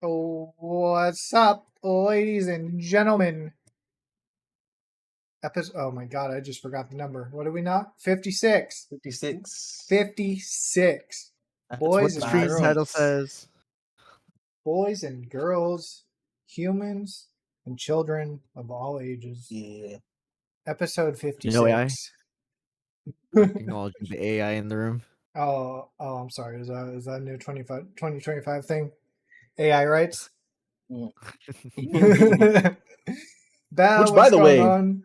Oh, what's up, ladies and gentlemen? Oh my god, I just forgot the number. What are we not? 56. 56. 56. That's Boys what the and stream girls. title says. Boys and girls, humans and children of all ages. Yeah. Episode 56. No AI? Acknowledging the AI in the room. Oh, I'm sorry. Is that a new 2025 thing? AI rights? Which, by the going way, on?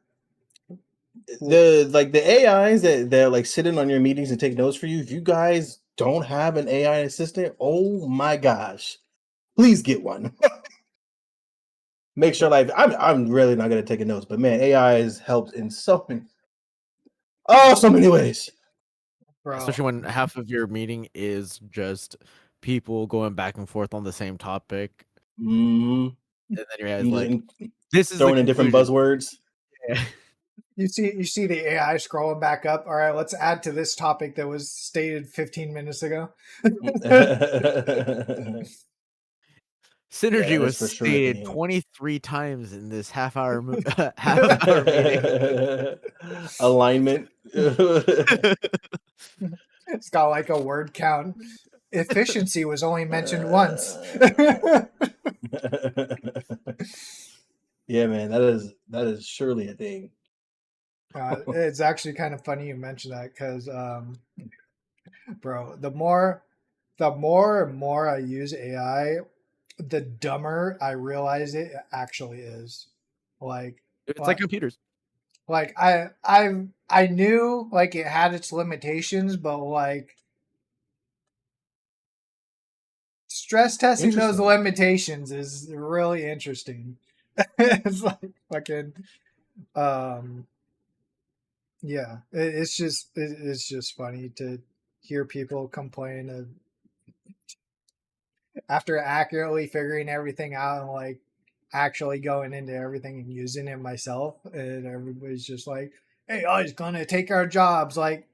the AIs that like sit in on your meetings and take notes for you. If you guys don't have an AI assistant, oh my gosh, please get one. Make sure, like, I'm really not gonna take notes, but man, AI has helped in so many ways. Bro. Especially when half of your meeting is just people going back and forth on the same topic. Mm-hmm. And then your AI's like, Using, this is throwing in different buzzwords. Yeah. You see the AI scrolling back up. All right, let's add to this topic that was stated 15 minutes ago. Synergy Yeah, was for sure stated 23 times in this half-hour meeting. Alignment. It's got like a word count. Efficiency was only mentioned once. Yeah, man, that is surely a thing. It's actually kind of funny you mentioned that because, bro, the more and more I use AI, the dumber I realize it actually is. Like, It's like computers. Like I knew like it had its limitations, but like stress testing those limitations is really interesting. It's like fucking yeah, it's just funny to hear people complain of after accurately figuring everything out and like actually going into everything and using it myself, and everybody's just like, hey, oh, it's gonna take our jobs. Like,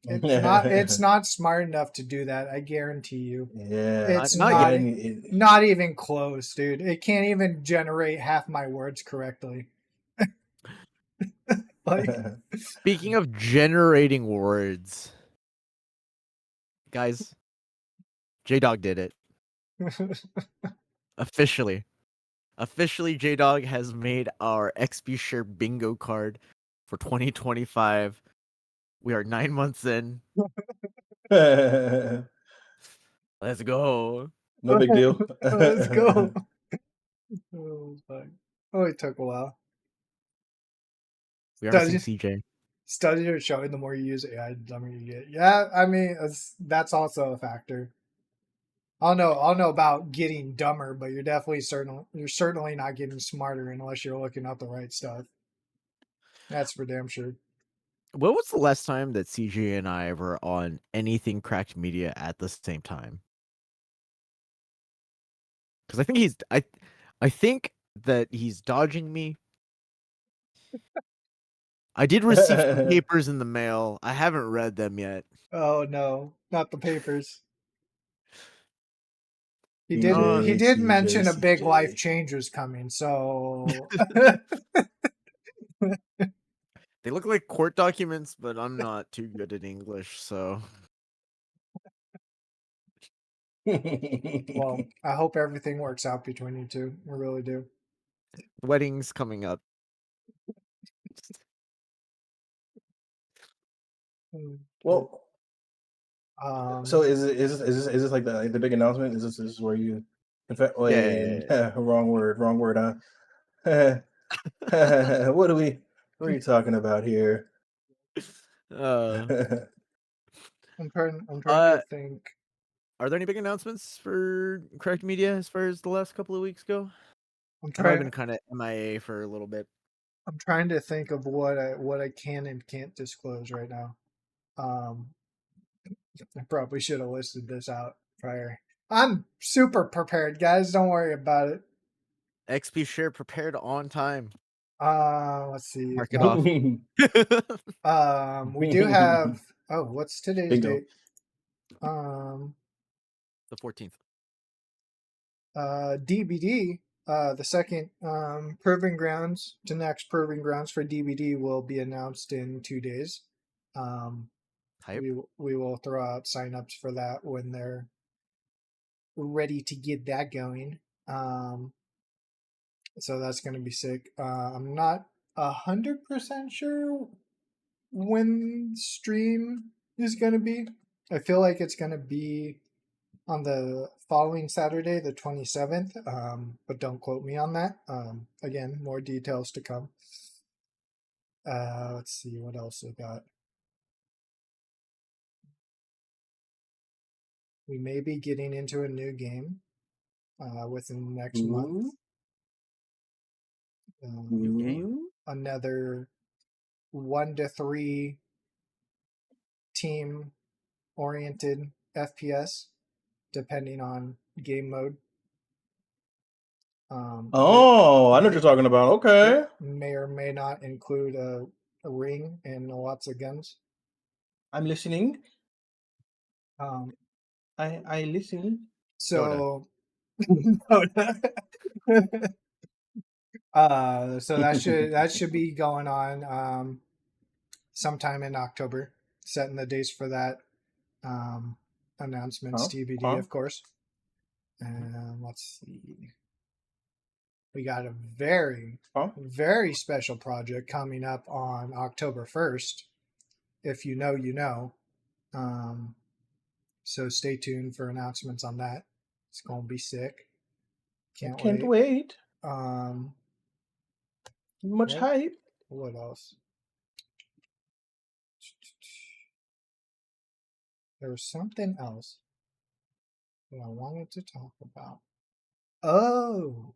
it's not smart enough to do that, I guarantee you. Yeah, It's not even close, dude. It can't even generate half my words correctly. Like, speaking of generating words, guys, J-Dog did it. Officially, J-Dog has made our XP Share bingo card for 2025. We are 9 months in. Let's go. No big deal. Let's go. Oh, it took a while. We are missing CJ. Studies are showing the more you use AI, the dumber you get. Yeah, I mean that's also a factor. I don't know about getting dumber, but you're certainly not getting smarter unless you're looking up the right stuff. That's for damn sure. When was the last time that CJ and I were on anything cracked media at the same time? Because I think I think that he's dodging me. I did receive some papers in the mail. I haven't read them yet. Oh no, not the papers. He did mention a big life change was coming, so they look like court documents, but I'm not too good at English, so. Well, I hope everything works out between you two. I really do. Wedding's coming up. Well, so is this like the big announcement? Is this where you? Wrong word. What are you talking about here? I'm trying to think. Are there any big announcements for Correct Media as far as the last couple of weeks go? I've been kind of MIA for a little bit. I'm trying to think of what I can and can't disclose right now. I probably should have listed this out prior. I'm super prepared, guys. Don't worry about it. XP Share prepared on time. Let's see. Mark it off. We do have. Oh, what's today's Bingo. date? The 14th. DBD, the second proving grounds to next proving grounds for DBD will be announced in 2 days. Hype. We will throw out signups for that when they're ready to get that going. So that's going to be sick. I'm not 100% sure when stream is going to be. I feel like it's going to be on the following Saturday, the 27th, but don't quote me on that. Again, more details to come. Let's see what else we got. We may be getting into a new game within the next month. New game? Another 1 to 3 team oriented FPS, depending on game mode. I know what you're talking about. Okay. May or may not include a ring and lots of guns. I'm listening. Um, I listen. so, so that should be going on sometime in October. Setting the dates for that. Announcements TBD, of course. And let's see. We got a very, very special project coming up on October 1st. If you know, you know. So stay tuned for announcements on that. It's going to be sick. Can't wait. Much hype. What else? There was something else that I wanted to talk about. Oh,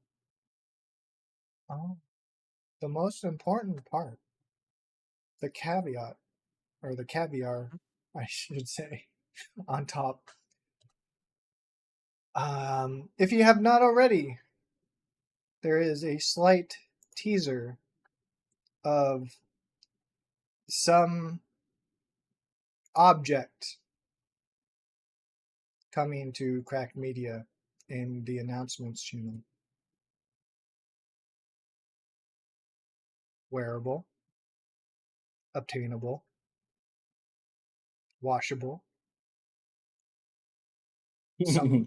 the most important part, the caveat, or the caviar, I should say, on top. If you have not already, there is a slight teaser of some object coming to Cracked Media in the announcements channel. Wearable, obtainable, washable.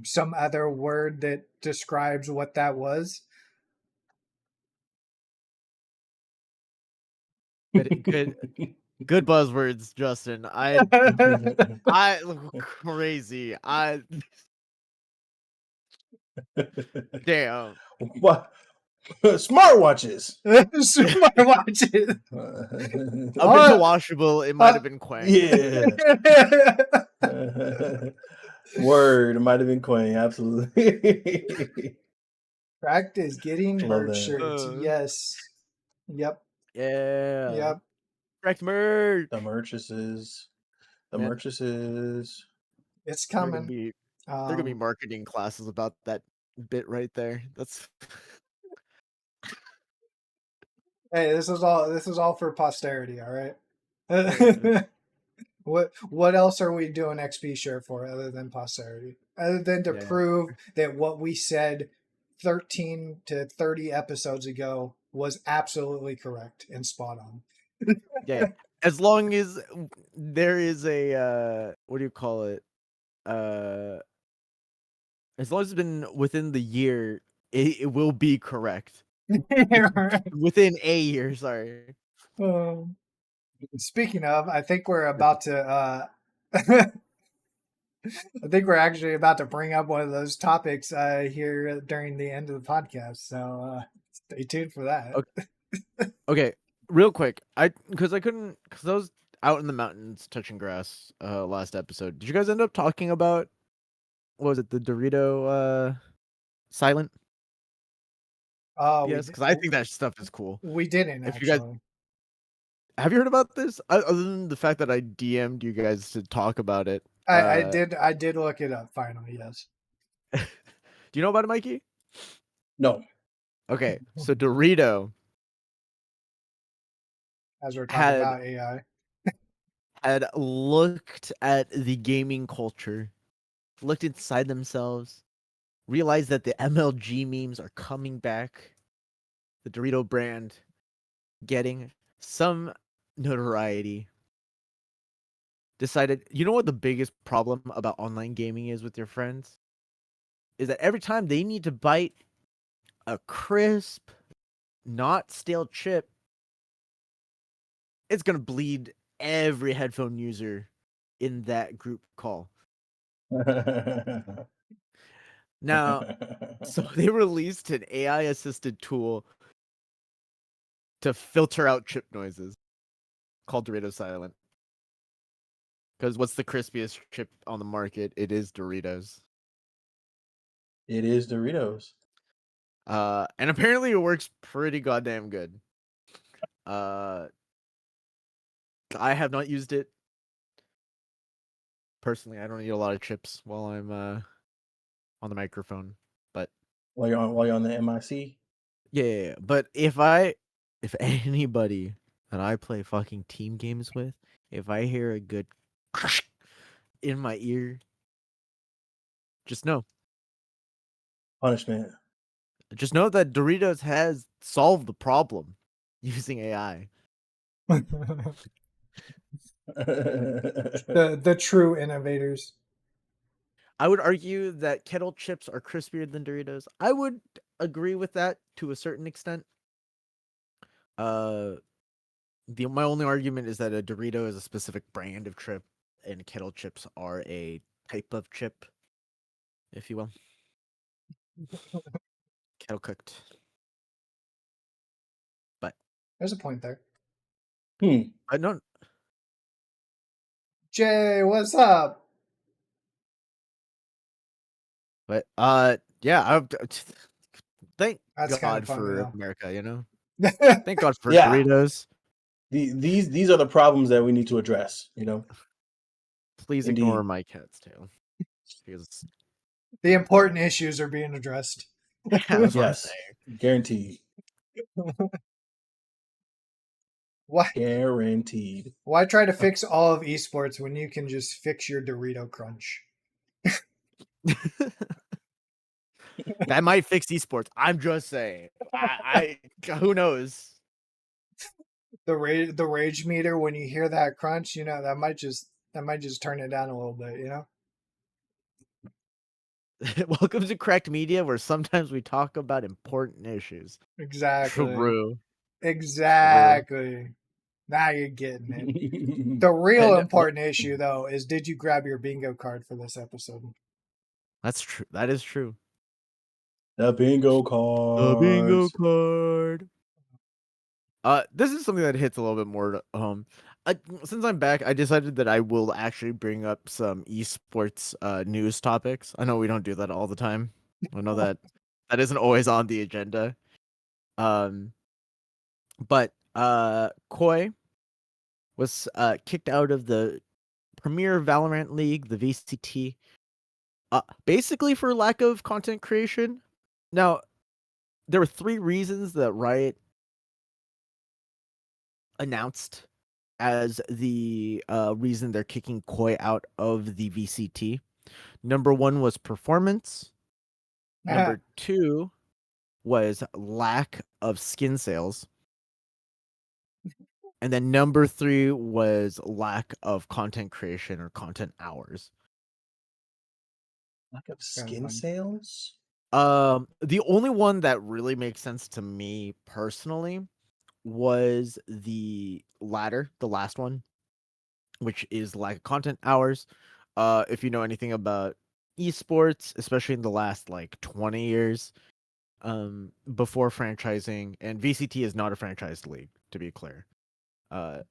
Some other word that describes what that was. Good buzzwords, Justin. I crazy. Damn. What? Smartwatches. Smartwatches. Up until washable, it might have been Quang. Yeah. Word, it might have been Quang, absolutely. Cracked is getting merch shirts. Yes. Yep. Yeah. Yep. Cracked merch. The merchases. It's coming. There gonna be marketing classes about that bit right there. That's Hey, this is all for posterity, all right? What else are we doing XP share for other than posterity? Other than to prove that what we said 13 to 30 episodes ago was absolutely correct and spot on. Yeah. As long as there is a what do you call it? As long as it's been within the year, it will be correct. Within a year, sorry. Speaking of, I think we're about to I think we're actually about to bring up one of those topics here during the end of the podcast. So stay tuned for that. Okay, real quick, because I was out in the mountains touching grass last episode. Did you guys end up talking about, what was it, the Dorito silent? Oh, yes, because I think that stuff is cool. We didn't if actually. You guys, have you heard about this? Other than the fact that I DM'd you guys to talk about it. I did look it up finally, yes. Do you know about it, Mikey? No. Okay, so Dorito, as we're talking about AI, had looked at the gaming culture, looked inside themselves, realized that the MLG memes are coming back. The Dorito brand getting some notoriety. Decided, you know what the biggest problem about online gaming is with your friends? Is that every time they need to bite a crisp, not stale chip, it's gonna bleed every headphone user in that group call. Now, so they released an AI assisted tool to filter out chip noises called Dorito Silent. Because what's the crispiest chip on the market? It is Doritos. It is Doritos. And apparently it works pretty goddamn good. I have not used it personally. I don't eat a lot of chips while I'm on the microphone, but While you're on the MIC. yeah. But if anybody that I play fucking team games with, if I hear a good in my ear, just know Punishment. that Doritos has solved the problem using AI. The true innovators. I would argue that kettle chips are crispier than Doritos. I would agree with that to a certain extent. My only argument is that a Dorito is a specific brand of chip, and kettle chips are a type of chip, if you will. Kettle cooked. But There's a point there. I don't. Jay, what's up? But yeah. Thank That's kind of God funny for though. America. Thank God for Yeah. Doritos. These are the problems that we need to address, you know. Please ignore Indeed. my cat's tail. Because The important issues are being addressed. that's what I'm Yes. saying. Guaranteed. Why Guaranteed. why try to fix all of esports when you can just fix your Dorito crunch? That might fix esports. I'm just saying. I who knows? The rage meter, when you hear that crunch, that might just turn it down a little bit, Welcome to Cracked Media, where sometimes we talk about important issues. Exactly. True. Exactly. Now you're getting it. The real important issue though is, did you grab your bingo card for this episode? That's true. That is true. The bingo The bingo cards. card. This is something that hits a little bit more to home. Since I'm back, I decided that I will actually bring up some esports news topics. I know we don't do that all the time. I know that isn't always on the agenda. But Koi was kicked out of the Premier Valorant League, the VCT, basically for lack of content creation. Now, there were 3 reasons that Riot announced as the reason they're kicking Koi out of the VCT. Number 1 was performance. Number 2 was lack of skin sales. And then number 3 was lack of content creation or content hours. Lack of skin sales? The only one that really makes sense to me personally was the latter, the last one, which is lack of content hours. If you know anything about esports, especially in the last like 20 years, before franchising, and VCT is not a franchised league, to be clear. Before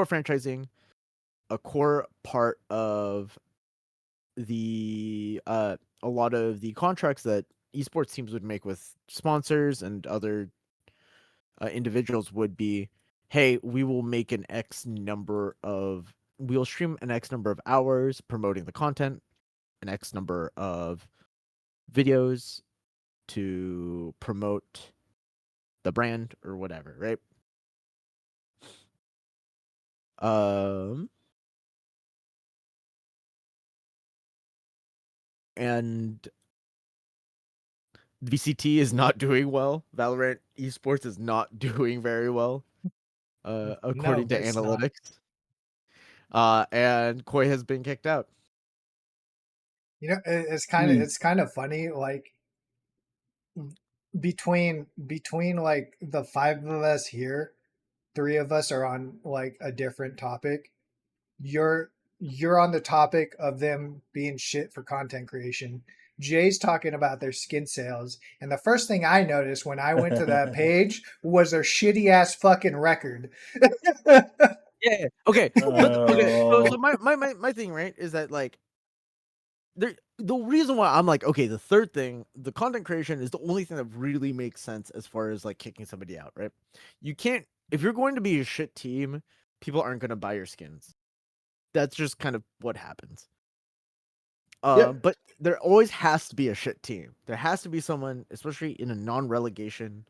franchising, a core part of a lot of the contracts that esports teams would make with sponsors and other individuals would be, hey, we'll stream an X number of hours promoting the content, an X number of videos to promote the brand or whatever, right? Um and VCT is not doing well. Valorant esports is not doing very well, No, according to it's not. analytics. And Koi has been kicked out. You know, it's Mm. kind of funny. Like between like the five of us here, three of us are on like a different topic. You're on the topic of them being shit for content creation. Jay's talking about their skin sales, and the first thing I noticed when I went to that page was their shitty ass fucking record. Yeah. Okay. But okay. So Oh. my thing, right, is that like the reason why I'm like, okay, the third thing, the content creation is the only thing that really makes sense as far as like kicking somebody out, right? You can't if you're going to be a shit team, people aren't going to buy your skins. That's just kind of what happens. Yep. But there always has to be a shit team. There has to be someone, especially in a non-relegation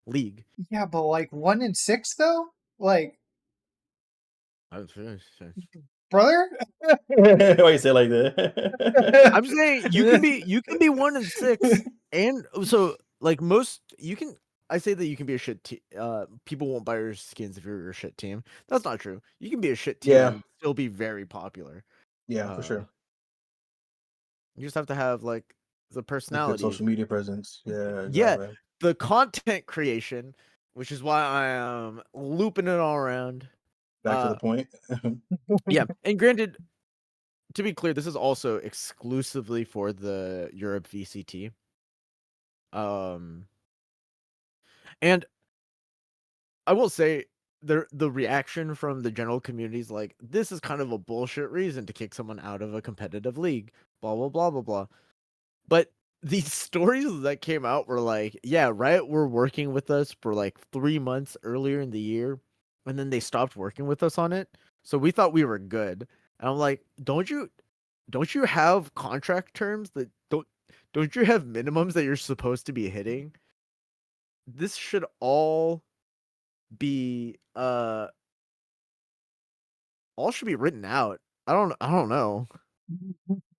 league. Yeah, but like 1 in 6 though, like brother. Why you say it like that? I'm saying you can be 1 in 6, and so like most you can. I say that you can be a shit team. People won't buy your skins if you're a shit team. That's not true. You can be a shit team Yeah. and still be very popular. Yeah, for Uh, sure. you just have to have like the A good personality. social media presence. Yeah, Yeah, exactly. the content creation, which is why I am looping it all around. Back to the point. Yeah, and granted, to be clear, this is also exclusively for the Europe VCT. And I will say the reaction from the general community is like, this is kind of a bullshit reason to kick someone out of a competitive league. Blah blah blah blah blah. But these stories that came out were like, yeah, Riot were working with us for like 3 months earlier in the year, and then they stopped working with us on it. So we thought we were good. And I'm like, don't you have contract terms that don't you have minimums that you're supposed to be hitting? This should all be all should be written out. I don't know.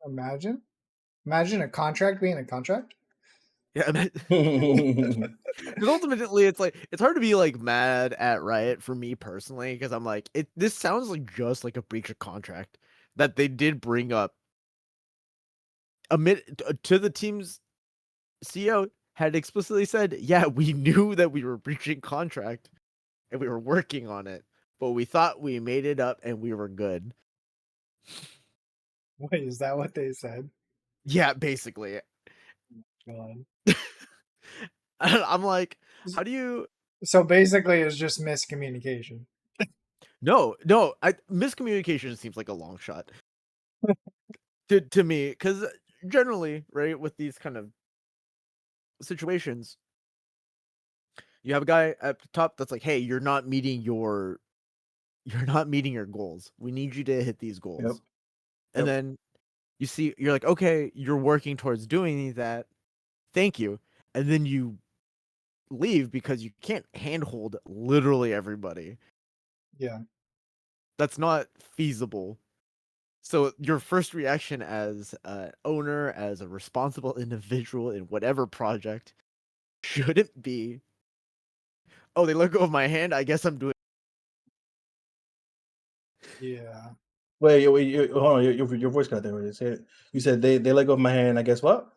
Imagine a contract being a contract. Yeah, because ultimately it's like it's hard to be like mad at Riot for me personally because I'm like this sounds like just like a breach of contract that they did bring up admit to the team's CEO had explicitly said, yeah, we knew that we were breaching contract and we were working on it, but we thought we made it up and we were good. Wait, is that what they said? Yeah, basically. God. I'm like, how do you So basically, it's just miscommunication. No, miscommunication seems like a long shot to me because generally, right, with these kind of situations, you have a guy at the top that's like, "Hey, you're not meeting your goals. We need you to hit these Yep. goals." And Yep. then you're like, "Okay, you're working towards doing that. Thank you." And then you leave because you can't handhold literally everybody. Yeah. That's not feasible. So your first reaction as an owner, as a responsible individual in whatever project, shouldn't be, "Oh, they let go of my hand. I guess I'm doing." Yeah. Wait, hold on. Your voice got there. You said they let go of my hand. I guess what?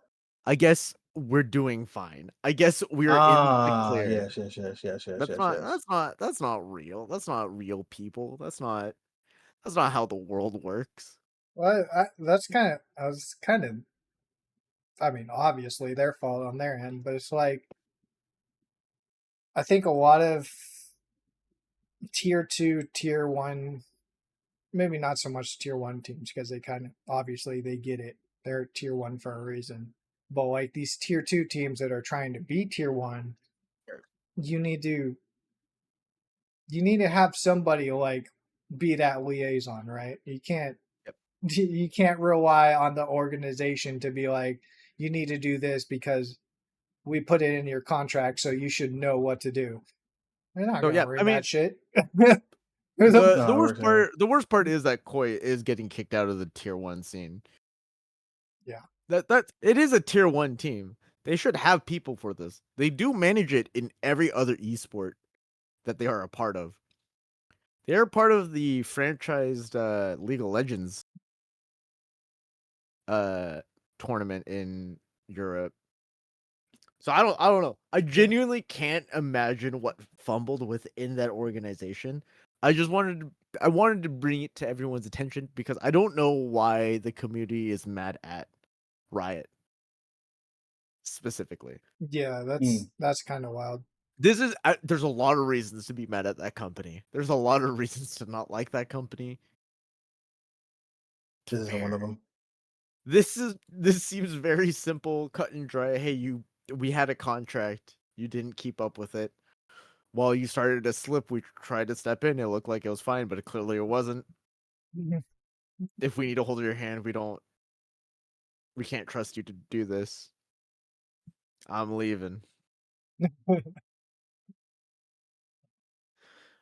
I guess we're doing fine. I guess we're in the clear. Yes, yes, yes, yes, yes, yes, yes. That's not real. That's not real people. That's not how the world works. Well, that's kind of. I was kind of. I mean, obviously their fault on their end, but it's like I think a lot of tier 2, tier 1, maybe not so much tier 1 teams because they kind of obviously they get it. They're tier 1 for a reason. But like these tier 2 teams that are trying to be tier 1, you need to have somebody like be that liaison, right? Yep. You can't rely on the organization to be like you need to do this because we put it in your contract so you should know what to do. They're not So gonna yeah, I read mean, that shit. the No, worst we're part is that Koi is getting kicked out of the tier 1 scene. Yeah. that it is a tier 1 team. They should have people for this. They do manage it in every other esport that they are a part of. They're part of the franchised League of Legends tournament in Europe. So I don't know. I genuinely can't imagine what fumbled within that organization. I wanted to bring it to everyone's attention because I don't know why the community is mad at Riot specifically. Yeah, Mm. that's kind of wild. There's a lot of reasons to be mad at that company. There's a lot of reasons to not like that company. This isn't one of them. This seems very simple, cut and dry. Hey, we had a contract. You didn't keep up with it. While you started to slip, we tried to step in. It looked like it was fine, but clearly it wasn't. If we need to hold your hand, we can't trust you to do this. I'm leaving.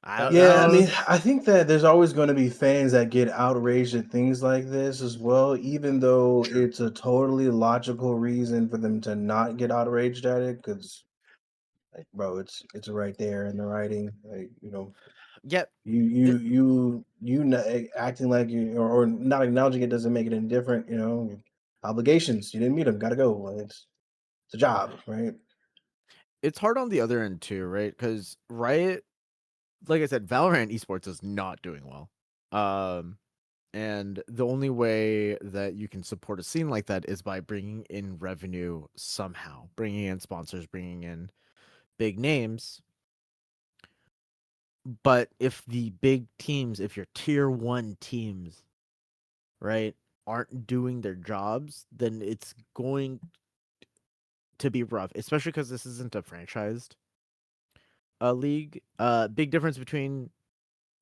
Yeah, I was mean, I think that there's always going to be fans that get outraged at things like this as well, even though it's a totally logical reason for them to not get outraged at it. Because, like, bro, it's right there in the writing. Like, Yep. acting like you or not acknowledging it doesn't make it any different. Obligations. You didn't meet them. Got to go. Like, it's a job, right? It's hard on the other end too, right? Because Riot, like I said, Valorant esports is not doing well. And the only way that you can support a scene like that is by bringing in revenue somehow, bringing in sponsors, bringing in big names. But if the big teams, if your tier 1 teams, right, aren't doing their jobs, then it's going to be rough, especially because this isn't a franchised league. Big difference between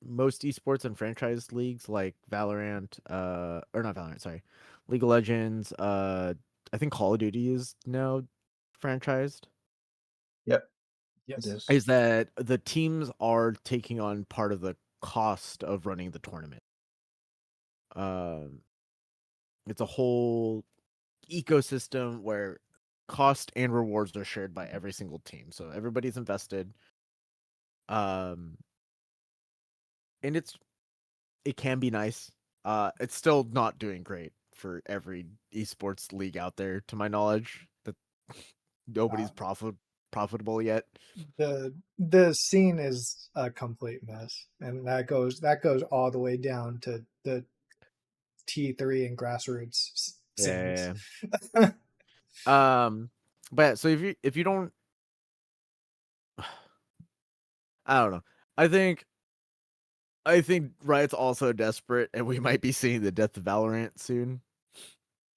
most esports and franchise leagues like Valorant, or not Valorant, sorry, League of Legends. I think Call of Duty is now franchised. Yep, it yes. is. Is that the teams are taking on part of the cost of running the tournament. Um, it's a whole ecosystem where cost and rewards are shared by every single team, so everybody's invested. Um, and it can be nice. It's still not doing great for every esports league out there, to my knowledge. That nobody's profitable yet. The scene is a complete mess, and that goes all the way down to the T3 and grassroots scenes. Yeah. But so if you don't, I don't know. I think Riot's also desperate, and we might be seeing the death of Valorant soon.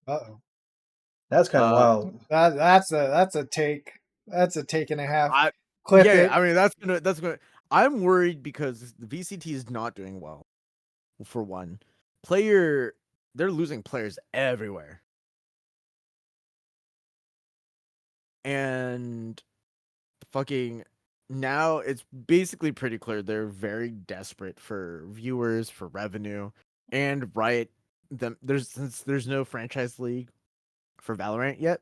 Uh-oh. That's kind of Uh, wild. That's a take. That's a take and a half. I Clip yeah, it. I mean that's gonna. I'm worried because the VCT is not doing well. For one, they're losing players everywhere, and fucking now it's basically pretty clear they're very desperate for viewers, for revenue, and Riot. Since there's no franchise league for Valorant yet,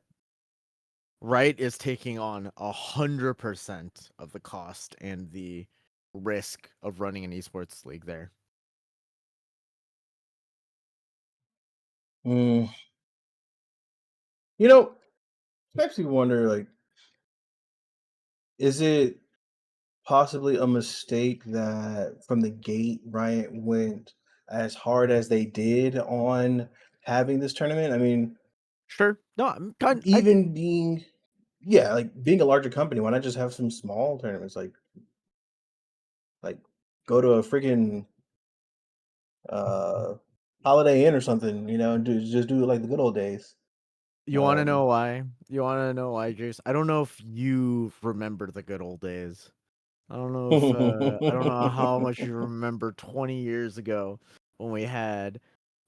Riot is taking on 100% of the cost and the risk of running an esports league there. Mm. It makes me wonder, like, is it possibly a mistake that from the gate Riot went as hard as they did on having this tournament? I mean, Sure, no, I'm kind. even being, yeah, like being a larger company, why not just have some small tournaments? Like go to a freaking uh Holiday Inn or something, and just do it like the good old days. You want to know Um, why? You want to know why, Jace? I don't know if you remember the good old days. I don't know how much you remember 20 years ago when we had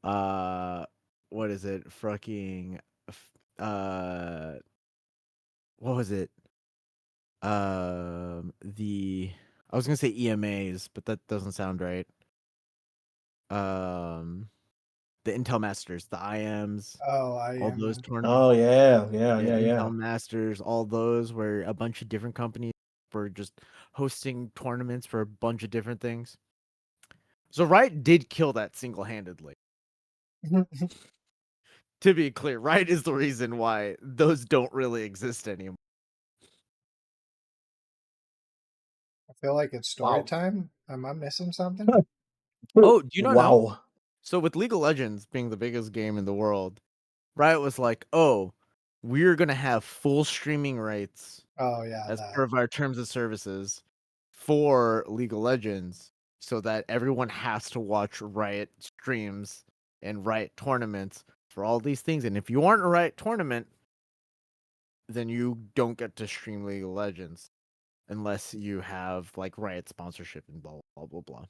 uh what is it? Fucking uh what was it? The I was going to say EMAs, but that doesn't sound right. Um the Intel Masters, the IMs, Oh, I all am. those tournaments. Oh yeah, Yeah, yeah. Intel Masters, all those where a bunch of different companies were just hosting tournaments for a bunch of different things. So Riot did kill that single-handedly. To be clear, Riot is the reason why those don't really exist anymore. I feel like it's story Wow. time. Am I missing something? Oh, do you not know? Wow. So with League of Legends being the biggest game in the world, Riot was like, "Oh, we're gonna have full streaming rights Oh yeah, as that. part of our terms of services for League of Legends, so that everyone has to watch Riot streams and Riot tournaments for all these things. And if you aren't a Riot tournament, then you don't get to stream League of Legends unless you have like Riot sponsorship and blah blah blah blah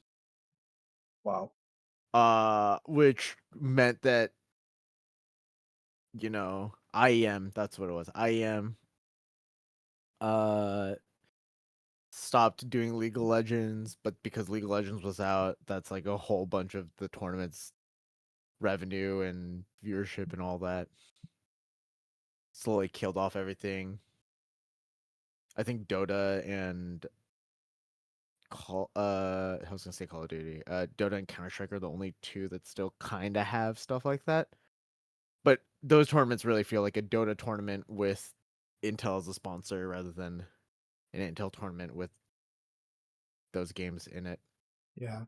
Wow. blah. Which meant that IEM, that's what it was. IEM uh stopped doing League of Legends, but because League of Legends was out, that's like a whole bunch of the tournament's revenue and viewership and all that. Slowly killed off everything. I think Dota and I was gonna say Call of Duty. Dota and Counter-Strike are the only two that still kinda have stuff like that. But those tournaments really feel like a Dota tournament with Intel as a sponsor rather than an Intel tournament with those games in it. Yeah.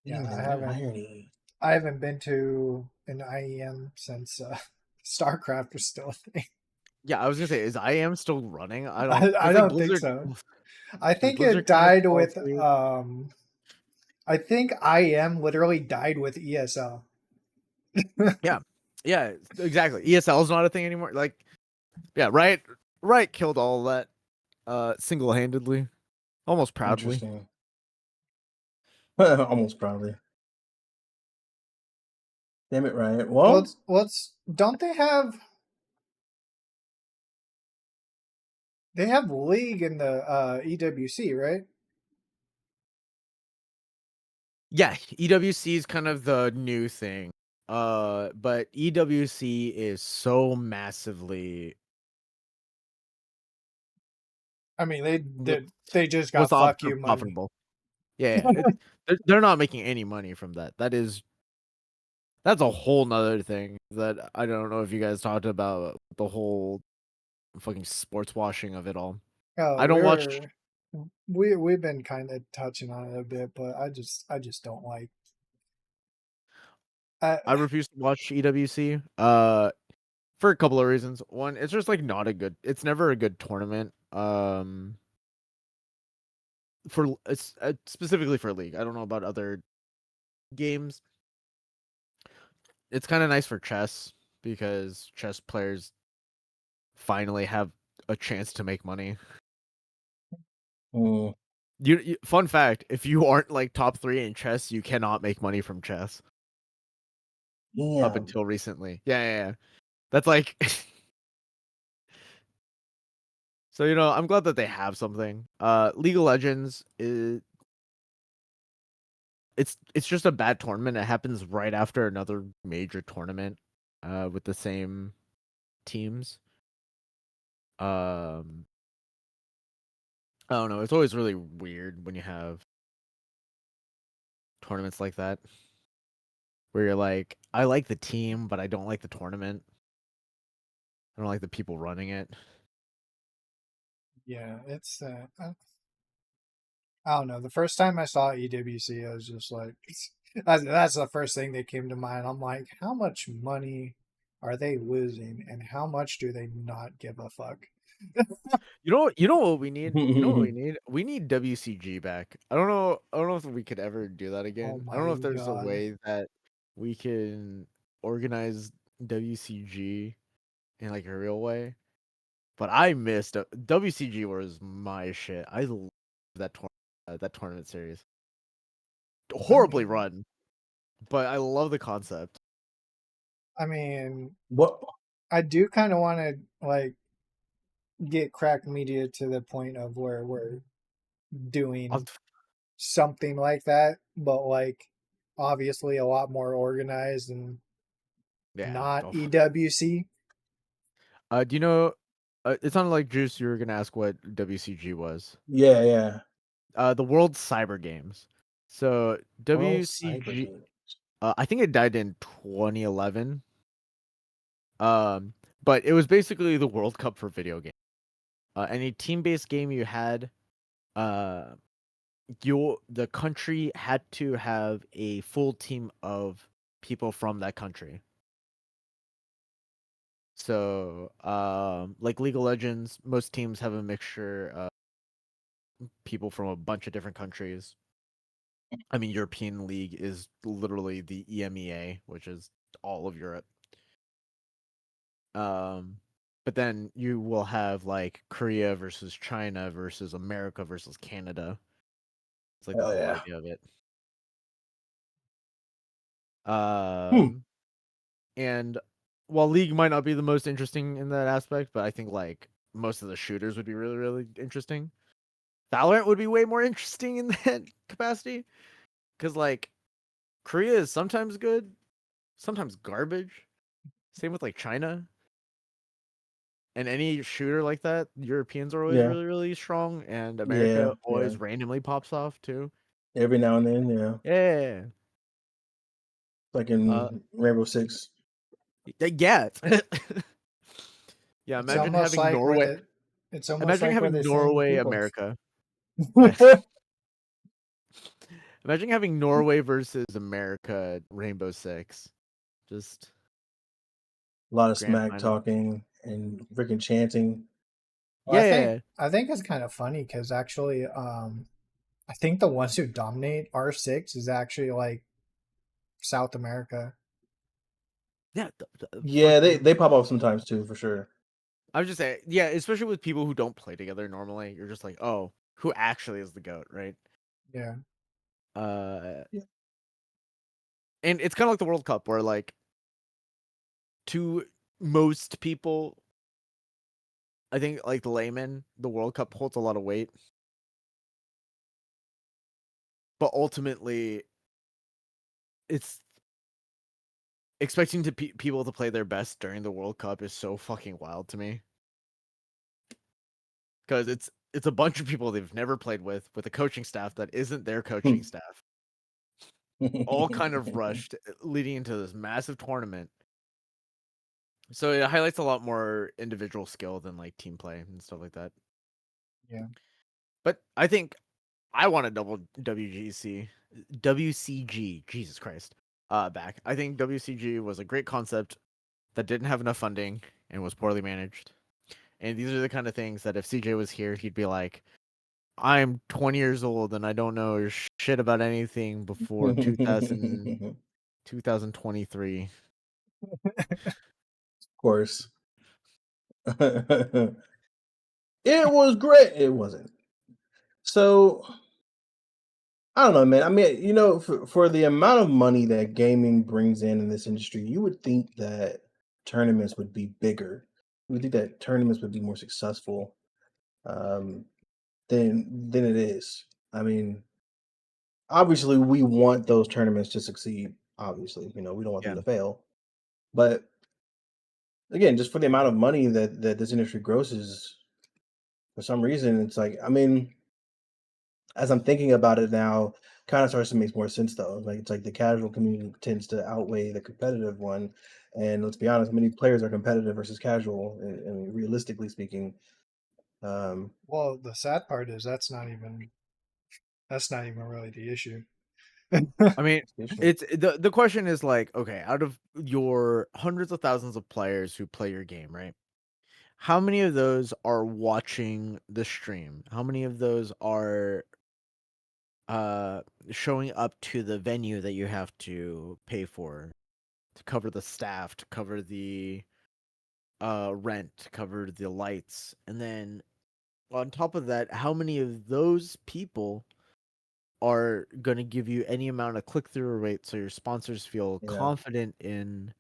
Yeah, Damn, man, what irony. I haven't been to an IEM since StarCraft was still a thing. Yeah, I was gonna say, is IM still running? I don't, I because like don't think Blizzard, so. I because think it Blizzard kind of died followed with suit. I think IEM literally died with ESL. Yeah, yeah, exactly. ESL is not a thing anymore. Like, yeah, Riot killed all that, single-handedly, almost proudly. Interesting. Almost probably. Damn it, Riot. Well, Don't they have League in the EWC, right? Yeah, EWC is kind of the new thing. But EWC is so massively I mean, what's they just what's got the fuck opposite you of money. profitable. Yeah, they're not making any money from that. That's a whole nother thing that I don't know if you guys talked about the whole fucking sports washing of it all. Oh, I don't watch. we've been kind of touching on it a bit, but I just don't like. I I refuse to watch EWC. For a couple of reasons. One, it's just like not a good. It's never a good tournament. For it's specifically for League. I don't know about other games. It's kind of nice for chess because chess players finally have a chance to make money. mm, Fun fact: if you aren't like top 3 in chess, you cannot make money from chess up damn. until recently. Yeah. That's like. So I'm glad that they have something. League of Legends is it's just a bad tournament. It happens right after another major tournament, with the same teams. Um, I don't know. It's always really weird when you have tournaments like that where you're like, I like the team, but I don't like the tournament. I don't like the people running it. yeah, it's I don't know. The first time I saw EWC, I was just like, that's the first thing that came to mind. I'm like, how much money are they losing, and how much do they not give a fuck? You know what we need? You know what we need? We need WCG back. I don't know if we could ever do that Oh again. I don't my know if there's a god. way that we can organize WCG in like a real way. But I missed WCG was my shit. I love that tournament series. I Horribly mean, run, but I love the concept. I mean, What? I do kind of want to like get crack media to the point of where we're I'll doing something like that, but like obviously a lot more organized and Yeah. not Oh, EWC. do you know? It sounded like Juice. You were gonna ask what WCG was. Yeah, yeah. The World Cyber Games. So World Cyber WCG. Games. I think it died in 2011. Um, but it was basically the World Cup for video games. Any team-based game you had, uh, the country had to have a full team of people from that country. So, like League of Legends, most teams have a mixture of people from a bunch of different countries. I mean, European League is literally the EMEA, which is all of Europe. Um, but then you will have like Korea versus China versus America versus Canada. It's like the Oh whole yeah. idea of it. Hmm. Um, and while League might not be the most interesting in that aspect, but I think like most of the shooters would be really, really interesting. Valorant would be way more interesting in that capacity because like Korea is sometimes good, sometimes garbage. Same with like China and any shooter like that. Europeans are always Yeah. really, really strong, and Yeah. America Yeah. always randomly pops off too. Every now and then, yeah. Yeah, Like uh, in Rainbow Six. yeah, yeah. It's Imagine almost having like Norway. it's almost Imagine like where having they send Norway, peoples. America. A Yeah. Imagine having Norway versus America Rainbow Six. Just lot of grand smack final. talking and freaking chanting. Well, Yeah. I think it's kind of funny because actually, I think the ones who dominate R6 is actually like South America. Yeah. Yeah, they Fucking. they pop off sometimes too, for sure. I was just saying, yeah, especially with people who don't play together normally, you're just like, oh, who actually is the goat, right? Yeah. Uh, Yeah. and it's kind of like the World Cup, where like to most people, I think like the layman, the World Cup holds a lot of weight, but ultimately, it's expecting people to play their best during the World Cup is so fucking wild to me because it's a bunch of people they've never played with a coaching staff that isn't their coaching staff, all kind of rushed leading into this massive tournament. So it highlights a lot more individual skill than like team play and stuff like that. Yeah. But I think I want a double WCG, Jesus Christ, back. I think WCG was a great concept that didn't have enough funding and was poorly managed. And these are the kind of things that if CJ was here, he'd be like, I'm 20 years old and I don't know shit about anything before 2023. Of course. It was great. It wasn't. So I don't know, man. I mean, for the amount of money that gaming brings in this industry, you would think that tournaments would be bigger. You would think that tournaments would be more successful um, than it is. I mean, obviously, we want those tournaments to succeed. Obviously, we don't want them Yeah. to fail. But again, just for the amount of money that this industry grosses, for some reason, it's like, I mean, as I'm thinking about it now, kind of starts to make more sense though. Like it's like the casual community tends to outweigh the competitive one, and let's be honest, many players are competitive versus casual. And realistically speaking, um, Well, the sad part is that's not even really the issue. I mean, it's the issue. it's the question is like, okay, out of your hundreds of thousands of players who play your game, right? How many of those are watching the stream? How many of those are uh showing up to the venue that you have to pay for to cover the staff, to cover the rent, to cover the lights? And then on top of that, how many of those people are going to give you any amount of click through rate so your sponsors feel Yeah, confident in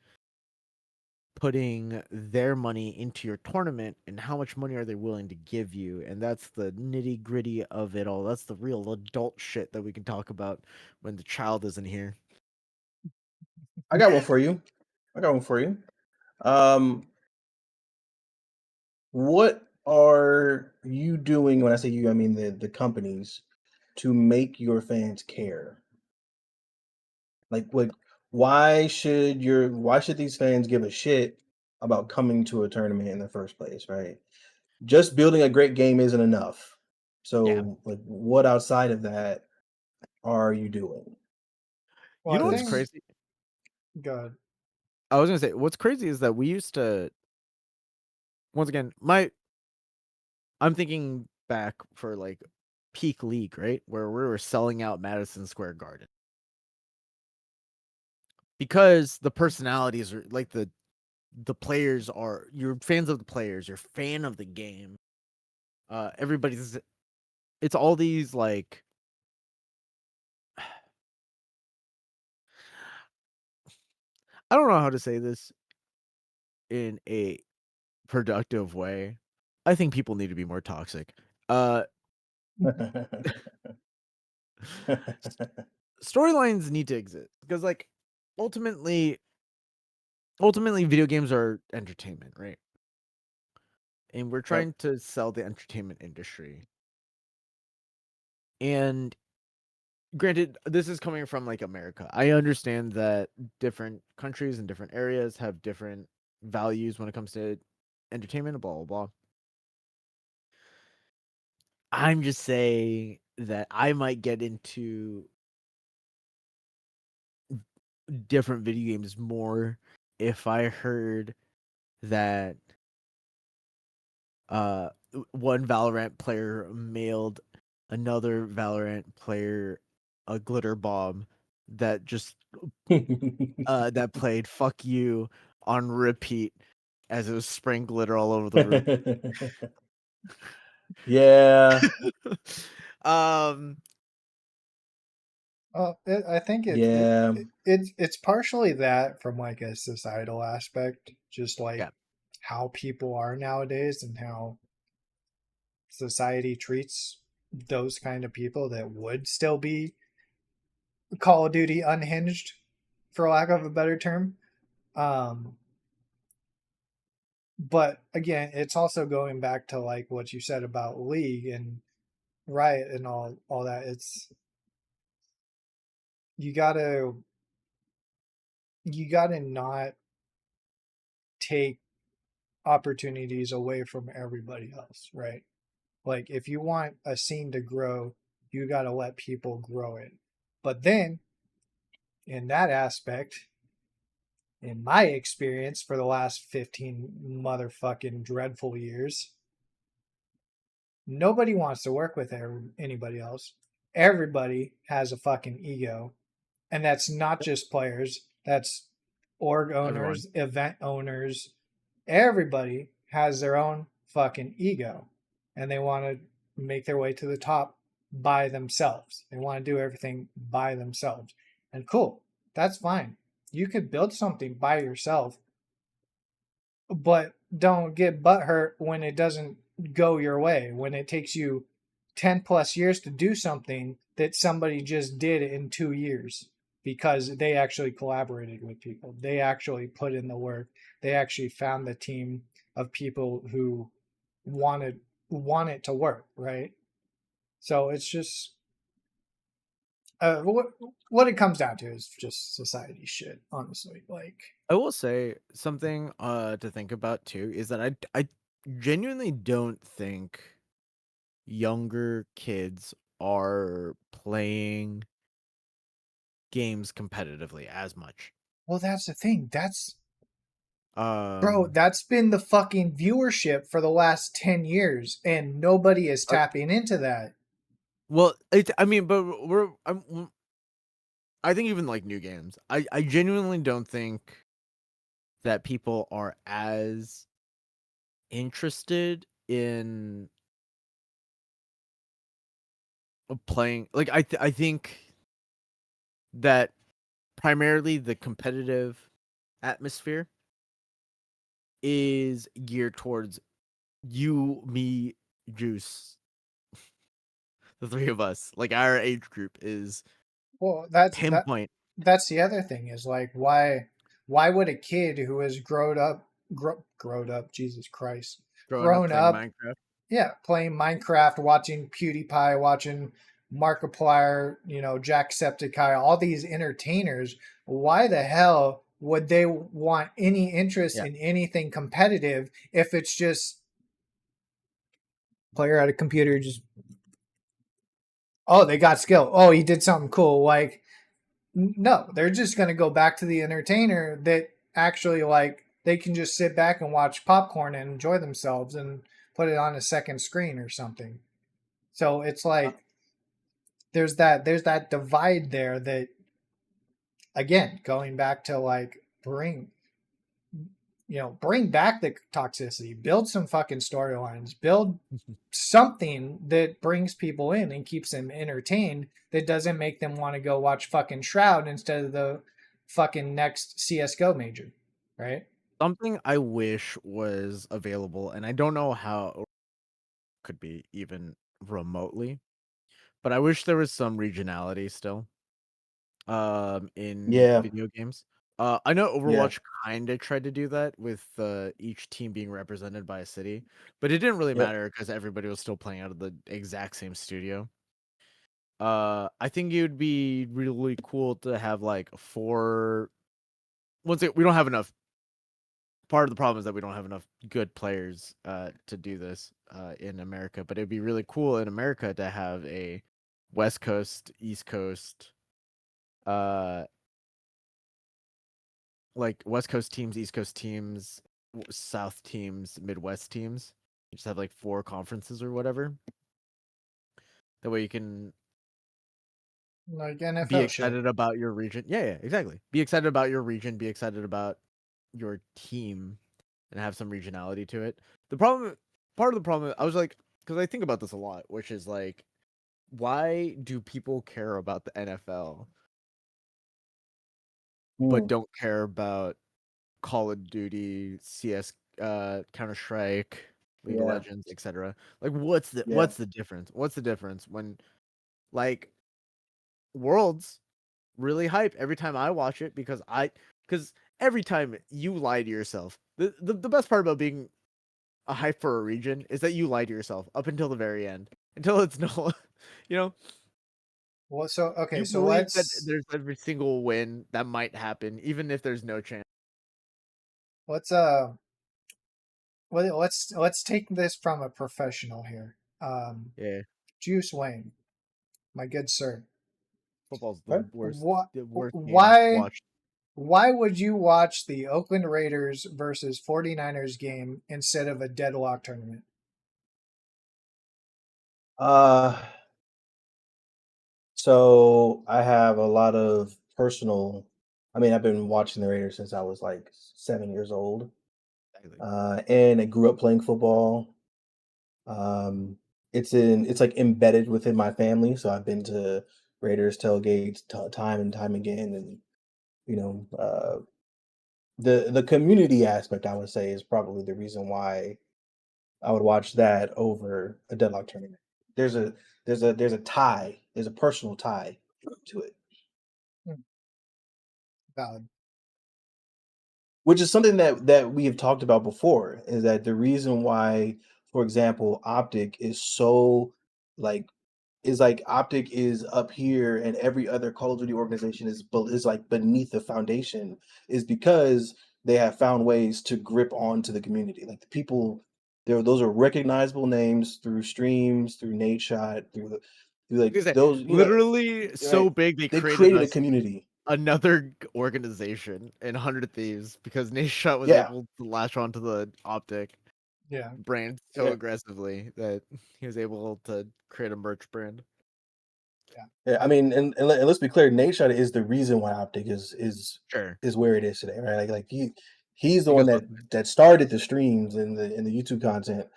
putting their money into your tournament and how much money are they willing to give you, and that's the nitty gritty of it all. That's the real adult shit that we can talk about when the child isn't here. I got one for you. What are you doing? When I say you, I mean the companies, to make your fans care. Like why should these fans give a shit about coming to a tournament in the first place, right? Just building a great game isn't enough. Yeah. So like what outside of that are you doing? Well, You I know what's think. 'Cause crazy? Good. I was gonna say what's crazy is that we used to, once again, I'm thinking back for like peak league, right? Where we were selling out Madison Square Garden. Because the personalities are like the players are, you're fans of the players, you're fan of the game. Everybody's, it's all these like, I don't know how to say this in a productive way. I think people need to be more toxic. Uh Storylines need to exist because like ultimately ultimately video games are entertainment, right? And we're Yep. trying to sell the entertainment industry. And granted, this is coming from like America. I understand that different countries and different areas have different values when it comes to entertainment and blah blah blah. I'm just saying that I might get into different video games more if I heard that one Valorant player mailed another Valorant player a glitter bomb that just that played "fuck you" on repeat as it was spraying glitter all over the room. Yeah. um, I think Yeah. it's partially that from like a societal aspect, just like yeah, how people are nowadays and how society treats those kind of people that would still be Call of Duty unhinged, for lack of a better term. Um, but again, it's also going back to like what you said about League and Riot and all that. It's you gotta you gotta not take opportunities away from everybody else, right? Like if you want a scene to grow, you gotta let people grow it. But then in that aspect, in my experience for the last 15 motherfucking dreadful years, nobody wants to work with anybody else. Everybody has a fucking ego. And that's not just players, that's org everyone. owners, event owners. Everybody has their own fucking ego. And they want to make their way to the top by themselves. They want to do everything by themselves. And cool, that's fine. You could build something by yourself, but don't get butthurt when it doesn't go your way, when it takes you 10 plus years to do something that somebody just did in 2 years because they actually collaborated with people. They actually put in the work. They actually found the team of people who wanted want it to work, right? So it's just what it comes down to is just society shit, honestly. Like, I will say something to think about too is that I genuinely don't think younger kids are playing games competitively as much. well, that's the thing. Bro, Um, that's been the fucking viewership for the last 10 years, and nobody is uh, tapping into that. well, I mean, but I think even like new games, I genuinely don't think that people are as interested in playing. Like I think that primarily the competitive atmosphere is geared towards you, me, Juice, the three of us. Like our age group is Well, pinpoint. that's the other thing is like why would a kid who has grown up, Jesus Christ, Growing up grown playing up, Minecraft. yeah, playing Minecraft, watching PewDiePie, watching Markiplier, Jacksepticeye, all these entertainers, why the hell would they want any interest Yeah. in anything competitive if it's just player at a computer just oh, they got skill. Oh, he did something cool. Like no, they're just going to go back to the entertainer that actually like they can just sit back and watch popcorn and enjoy themselves and put it on a second screen or something. So it's like there's that divide there that again going back to like bring back the toxicity, build some fucking storylines, build something that brings people in and keeps them entertained that doesn't make them want to go watch fucking Shroud instead of the fucking next CSGO major, right? Something I wish was available, and I don't know how it could be even remotely, but I wish there was some regionality still in Yeah, video games. I know yeah, Overwatch kind of tried to do that with each team being represented by a city, but it didn't really yep. matter because everybody was still playing out of the exact same studio. I think it would be really cool to have like four. We don't have enough. Part of the problem is that we don't have enough good players to do this in America, but it'd be really cool in America to have a West Coast, East Coast, uh, like West Coast teams, East Coast teams, South teams, Midwest teams. You just have like 4 conferences or whatever. That way you can Like be NFL shit. excited about your region. Yeah, yeah, exactly. Be excited about your region, be excited about your team, and have some regionality to it. The problem Part of the problem I was like, because I think about this a lot, which is like, why do people care about the NFL but Mm, don't care about Call of Duty, CS, Counter Strike, League of yeah, Legends, etc.? Like, yeah. what's the difference? What's the difference when like Worlds really hype every time I watch it because every time you lie to yourself. The best part about being a hype for a region is that you lie to yourself up until the very end. Until it's no you know, Well, so okay, you so believe that let's there's every single win that might happen, even if there's no chance. let's uh let's take this from a professional here. Yeah. Juice Wayne, my good sir. Football's Right? the worst game Why watched. why would you watch the Oakland Raiders versus 49ers game instead of a deadlock tournament? Uh, so I have a lot of personal. I mean, I've been watching the Raiders since I was like 7 years old, Exactly. and I grew up playing football. Um, it's like embedded within my family, so I've been to Raiders tailgates time and time again, and you know, the community aspect I would say is probably the reason why I would watch that over a deadlock tournament. There's a there's a tie, there's a personal tie to it, Hmm, valid. which is something that we have talked about before. Is that the reason why, for example, Optic is so like is like Optic is up here and every other Call of Duty organization is like beneath the foundation is because they have found ways to grip onto the community. Like the people there those are recognizable names through streams, through Nate Shot, through like Like I said, those, literally so right? big they They created created a us community. another organization in 100 Thieves because Nashot was Yeah. able to latch onto the Optic Yeah, brand so Yeah. aggressively that he was able to create a merch brand. yeah. Yeah, I mean, and let's be clear, Nate Shot is the reason why Optic Sure. is where it is today, right? Like he's the one Because that started the streams and the YouTube content,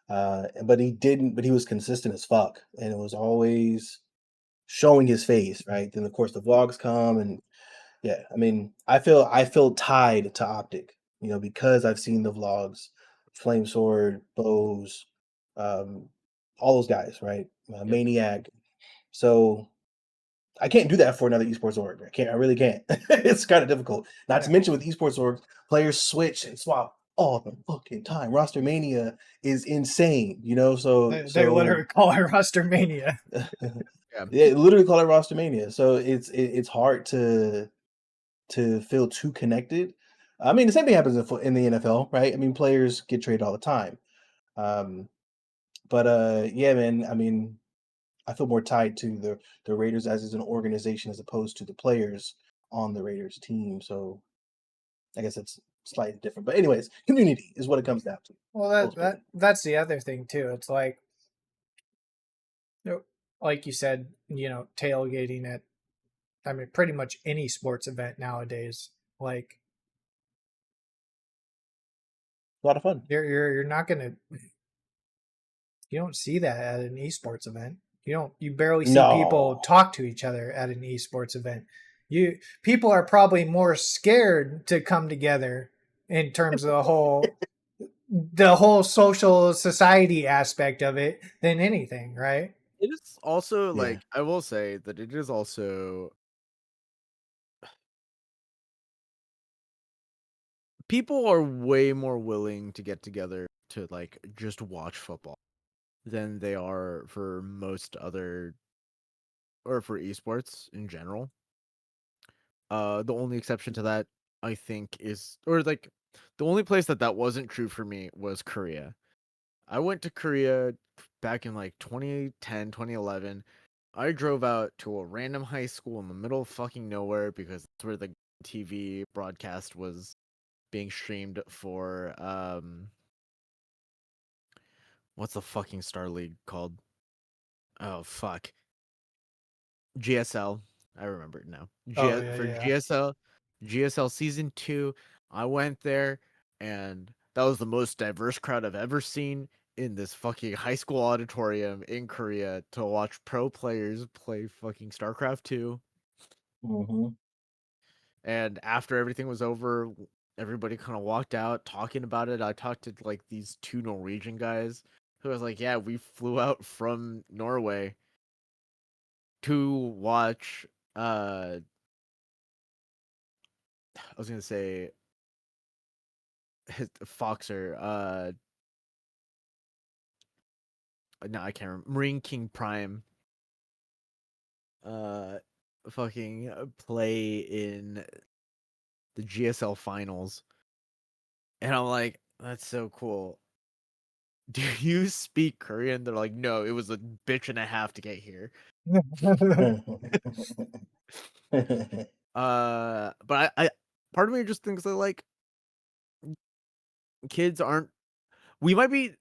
but he didn't. But he was consistent as fuck, and it was always showing his face, right? Then of course the vlogs come, and yeah, I mean, I feel tied to Optic. you know, because I've seen the vlogs, Flame Sword, Bows, all those guys, right? Maniac. So I can't do that for another esports org. I really can't. It's kind of difficult. Not to Yeah. mention with esports org, players switch and swap all the fucking time. Roster mania is insane, you know. They literally call it roster mania. Yeah. literally call it roster mania. So it's hard to feel too connected. I mean, the same thing happens in the NFL, right? I mean, players get traded all the time. Um, but yeah, man. I mean, I feel more tied to the Raiders as an organization as opposed to the players on the Raiders team. So I guess it's slightly different. But anyways, community is what it comes down to. Well, that's the other thing too. It's like, like you said, tailgating at, I mean, pretty much any sports event nowadays. Like, A lot of fun. you're not gonna, you don't see that at an esports event. You barely see people No. talk to each other at an esports event. People are probably more scared to come together in terms of the whole social society aspect of it than anything, right? It is also Yeah. like, I will say that it is also, people are way more willing to get together to like just watch football than they are for most other, or for esports in general. The only exception to that, I think, is, or like, the only place that wasn't true for me was Korea. I went to Korea back in like 2010, 2011. I drove out to a random high school in the middle of fucking nowhere because that's where the TV broadcast was being streamed for. What's the fucking Star League called? Oh fuck, GSL. I remember it now. Oh yeah, For yeah. GSL season 2, I went there, and that was the most diverse crowd I've ever seen in this fucking high school auditorium in Korea to watch pro players play fucking StarCraft 2. Mm-hmm. And after everything was over, everybody kind of walked out talking about it. I talked to like these 2 Norwegian guys who was like, "Yeah, we flew out from Norway to watch I was gonna say Foxer. No, I can't remember. Marine King Prime. Uh, fucking play in the GSL finals, and I'm like, that's so cool. Do you speak Korean? They're like, no, it was a bitch and a half to get here. But I part of me just thinks that like kids aren't. We might be,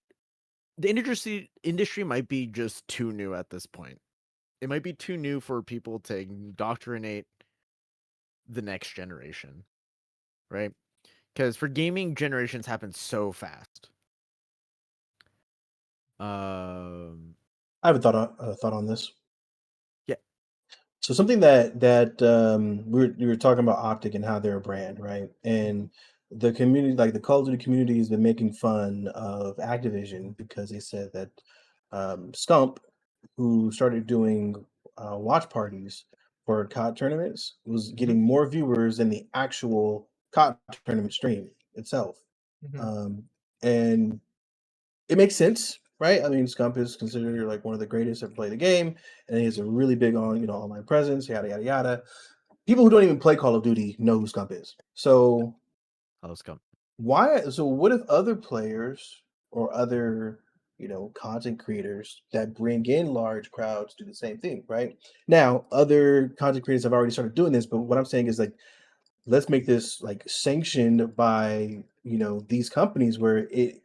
the industry might be just too new at this point. It might be too new for people to indoctrinate the next generation, right? Because for gaming, generations happen so fast. I have a thought on this. Yeah. So something that we were talking about Optic and how they're a brand, right? And the community, like the Call of Duty community, has been making fun of Activision because they said that Scump, who started doing watch parties for COD tournaments, was getting more viewers than the actual COD tournament stream itself. Um, and it makes sense, right? I mean, Scump is considered like one of the greatest ever play the game, and he has a really big on online presence, yada yada yada. People who don't even play Call of Duty know who Scump is. So Hello, Scum. why? So what if other players or other content creators that bring in large crowds do the same thing, right? Now, other content creators have already started doing this, but what I'm saying is like let's make this like sanctioned by these companies where it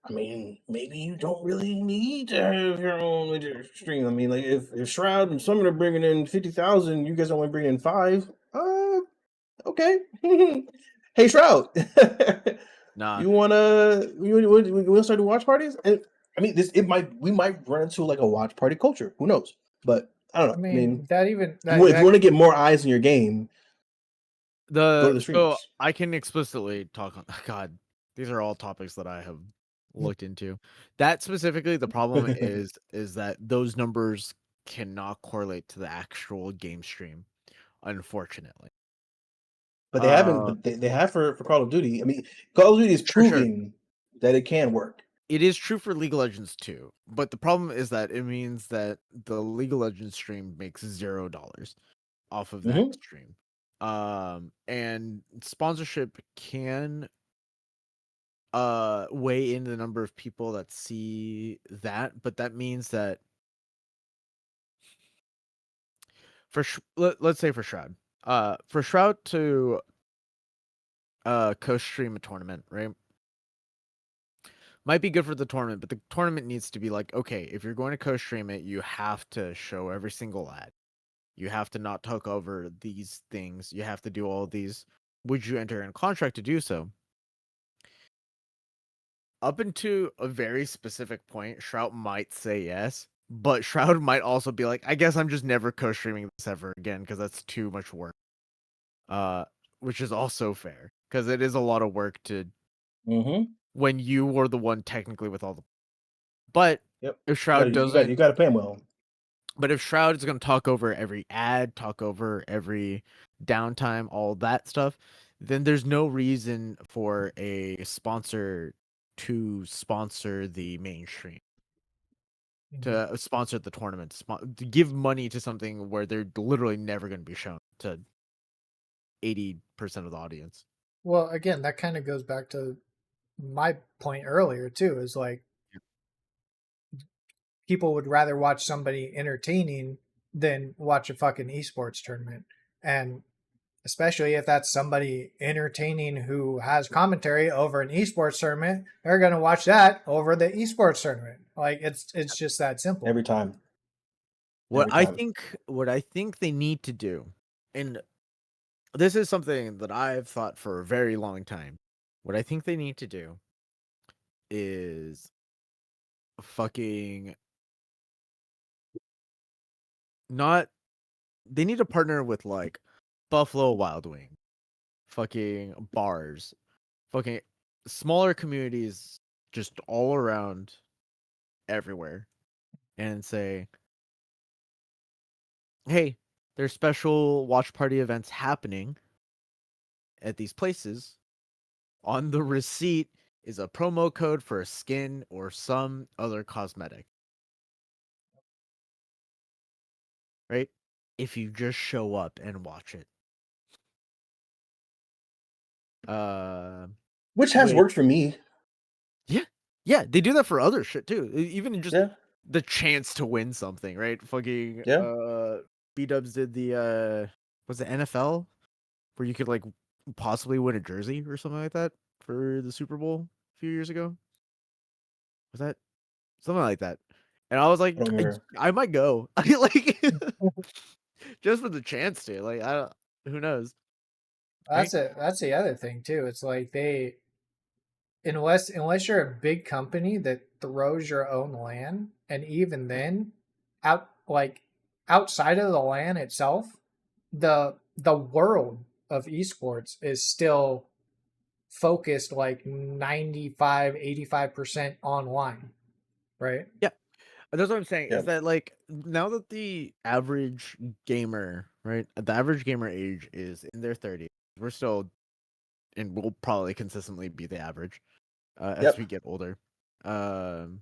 I mean, maybe you don't really need to have your own linear stream. I mean, like if Shroud and Summon are bringing in 50,000, you guys only bring in 5. Okay. Hey Shroud, Nah, you wanna start doing watch parties? And I mean, we might run into like a watch party culture. Who knows? But I don't I know. I mean, mean, that even if you that want to get more eyes in your game, go to the So streamers. I can explicitly talk on. God, these are all topics that I have looked into. That specifically, the problem is that those numbers cannot correlate to the actual game stream, unfortunately. But they haven't. Uh, But they have for Call of Duty. I mean, Call of Duty is sure. proving that it can work. It is true for League of Legends too, but the problem is that it means that the League of Legends stream makes $0 off of that Hmm. stream. And sponsorship can weigh in the number of people that see that, but that means that let's say for Shroud to co-stream a tournament, right? Might be good for the tournament, but the tournament needs to be like, okay, if you're going to co-stream it, you have to show every single ad. You have to not talk over these things. You have to do all these. Would you enter in a contract to do so? Up into a very specific point, Shroud might say yes, but Shroud might also be like, I guess I'm just never co-streaming this ever again because that's too much work. Which is also fair because it is a lot of work to Hmm. when you were the one technically with all the. But Yep. if Shroud You doesn't, got to pay them well. but if Shroud is going to talk over every ad, talk over every downtime, all that stuff, then there's no reason for a sponsor to sponsor the mainstream, to sponsor the tournament, to give money to something where they're literally never going to be shown to 80% of the audience. Well, again, that kind of goes back to my point earlier too. Is like people would rather watch somebody entertaining than watch a fucking esports tournament, and especially if that's somebody entertaining who has commentary over an esports tournament, they're gonna watch that over the esports tournament. Like it's just that simple. Every time. What Every I time. think what I think they need to do, and this is something that I've thought for a very long time. What I think they need to do is fucking not they need to partner with like Buffalo Wild Wing, fucking bars, fucking smaller communities just all around everywhere and say, "Hey, there's special watch party events happening at these places. On the receipt is a promo code for a skin or some other cosmetic." Right? If you just show up and watch it. Uh, Which has wait, worked for me. yeah, yeah, they do that for other shit too. Even just Yeah. the chance to win something, right? Fucking Yeah. B Dubs did the was it NFL where you could like possibly win a jersey or something like that for the Super Bowl a few years ago. Was that something like that? And I was I like, don't remember. I might go. I like just for the chance to. Like I don't. Who knows, right? That's the other thing too. It's like they unless you're a big company that throws your own LAN, and even then, outside of the LAN itself, the world of esports is still focused like 95-85% online, right? Yeah. That's what I'm saying Yeah. is that like now that the average gamer, right? The average gamer age is in their 30s. We're still and we'll probably consistently be the average as Yep. we get older. Um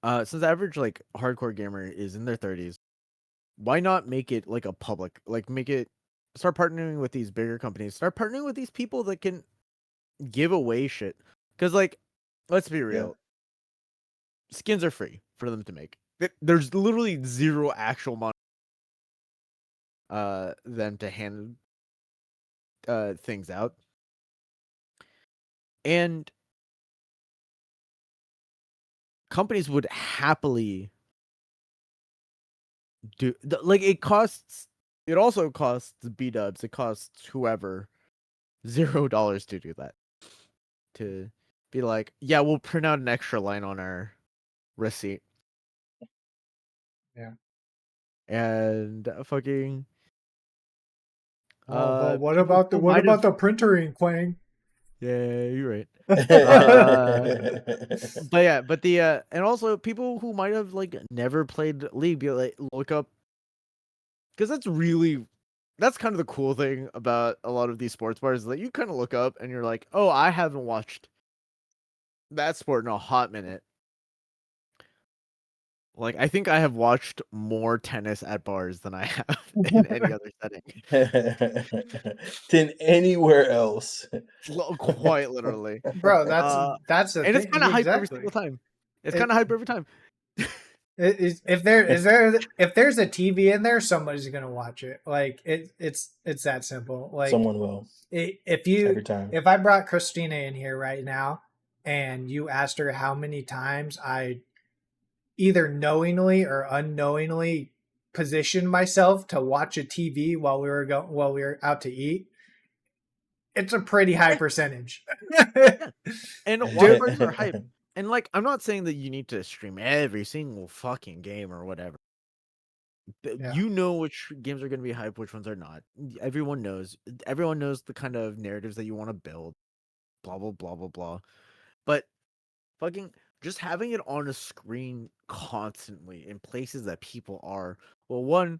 since the average like hardcore gamer is in their 30s, why not make it like a public, like make it start partnering with these bigger companies, start partnering with these people that can give away shit. Cuz like let's be Yeah. real, skins are free for them to make. There's literally zero actual money them to hand things out. And companies would happily do like it also costs B dubs, it costs whoever $0 to do that. To be like, yeah, we'll print out an extra line on our receipt. Yeah. And fucking Oh, but what people about who might have. the printering, Quang? Yeah, you're right. But yeah, but the and also people who might have like never played League, be like look up, because that's kind of the cool thing about a lot of these sports bars, is that you kind of look up and you're like, oh, I haven't watched that sport in a hot minute. Like, I think I have watched more tennis at bars than I have in any other setting. Than anywhere else. Quite literally. Bro, Uh, that's the and it's thing. kind of hype every Exactly. single time. It's It- kind of hype every time. If there's a TV in there, somebody's gonna watch it. Like it's that simple. Like Someone will every time. if I brought Christina in here right now and you asked her how many times I either knowingly or unknowingly positioned myself to watch a TV while we were out to eat, it's a pretty high percentage. And watch parties are hype. And like, I'm not saying that you need to stream every single fucking game or whatever. Yeah. You know which games are going to be hype, which ones are not. Everyone knows. Everyone knows the kind of narratives that you want to build. Blah blah blah blah blah. But fucking just having it on a screen constantly in places that people are, well, one,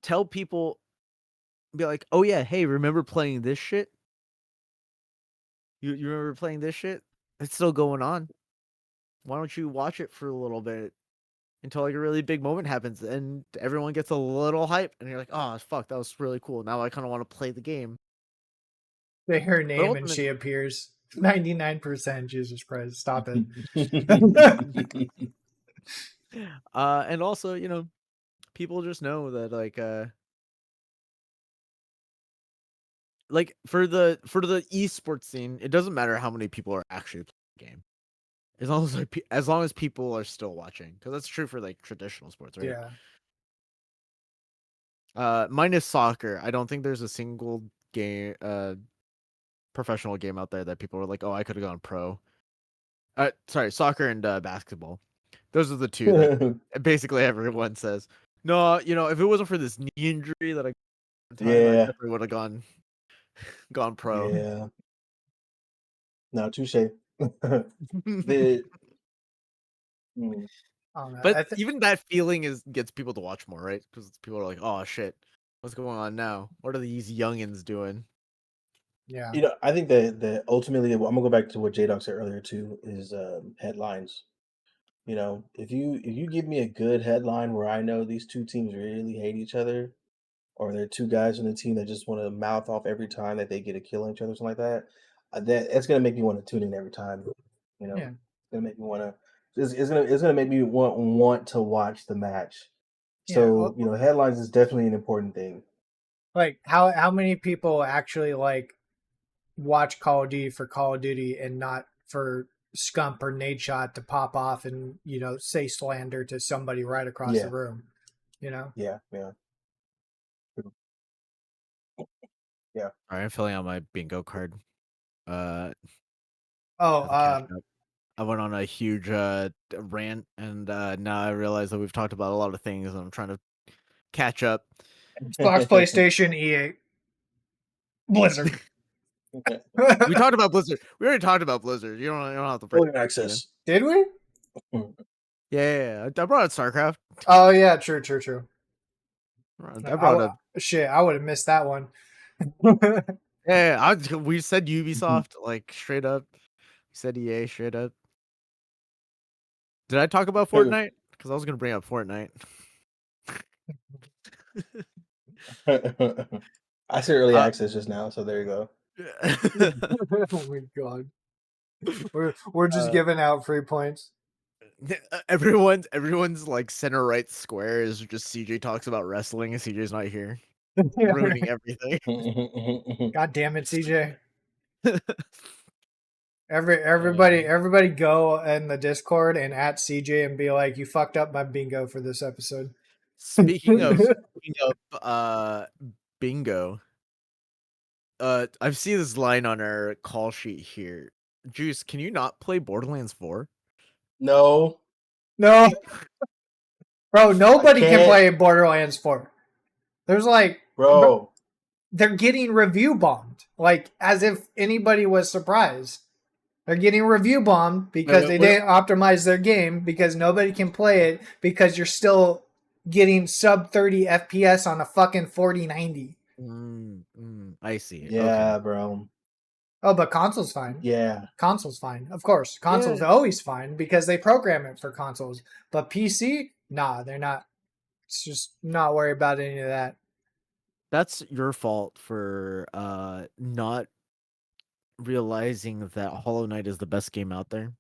tell people, be like, oh yeah, hey, remember playing this shit? You remember playing this shit? It's still going on. Why don't you watch it for a little bit until like a really big moment happens and everyone gets a little hype and you're like, oh fuck, that was really cool. Now I kind of want to play the game. Say her name and ultimately- she appears. 99%. Jesus Christ, stop it. And also, people just know that like for the esports scene, it doesn't matter how many people are actually playing the game, as long as people are still watching, because that's true for like traditional sports, right? Yeah. Minus soccer, I don't think there's a single game, professional game out there that people were like, oh, I could have gone pro. Sorry, soccer and basketball. Those are the two that basically everyone says. No, if it wasn't for this knee injury that I Yeah. definitely would have gone pro. Yeah. No, touche. The But even that feeling gets people to watch more, right? Because people are like, oh shit, what's going on now? What are these youngins doing? Yeah. I think that ultimately, I'm gonna go back to what J-Dog said earlier too, is headlines. If you give me a good headline where I know these two teams really hate each other, or there are two guys on the team that just want to mouth off every time that they get a kill on each other, or something like that, that's gonna make me want to tune in every time. Yeah. It's gonna make me want to. It's gonna make me want to watch the match. So headlines is definitely an important thing. Like how many people actually like watch Call of Duty for Call of Duty and not for scump or nade shot to pop off and say slander to somebody right across the room. Yeah. All right, I'm filling out my bingo card. I went on a huge rant, and now I realize that we've talked about a lot of things, and I'm trying to catch up. Xbox, PlayStation, EA, Blizzard. We talked about Blizzard. We already talked about Blizzard. You don't have to break Early access. Did we? Yeah. I brought up StarCraft. Oh yeah, true. I brought up shit. I would have missed that one. Yeah, we said Ubisoft, like straight up. We said EA straight up. Did I talk about Fortnite? Because I was gonna bring up Fortnite. I said early access just now, so there you go. Oh my god. We're just giving out free points. Everyone's like center right square is just CJ talks about wrestling and CJ's not here. Ruining everything. God damn it, CJ. Everybody go in the Discord and at CJ and be like, you fucked up my bingo for this episode. Speaking of bingo, I've seen this line on our call sheet here. Juice, can you not play Borderlands 4? No. Bro, nobody can play Borderlands 4. There's like, bro. they're getting review bombed, like as if anybody was surprised. They're getting review bombed because they didn't optimize their game, because nobody can play it, because you're still getting sub 30 FPS on a fucking 4090. I see. Yeah, Okay. bro. Oh, but console's fine. Yeah. Console's fine. Of course. Console's always fine because they program it for consoles. But PC, nah, they're not. It's just not worry about any of that. That's your fault for not realizing that Hollow Knight is the best game out there.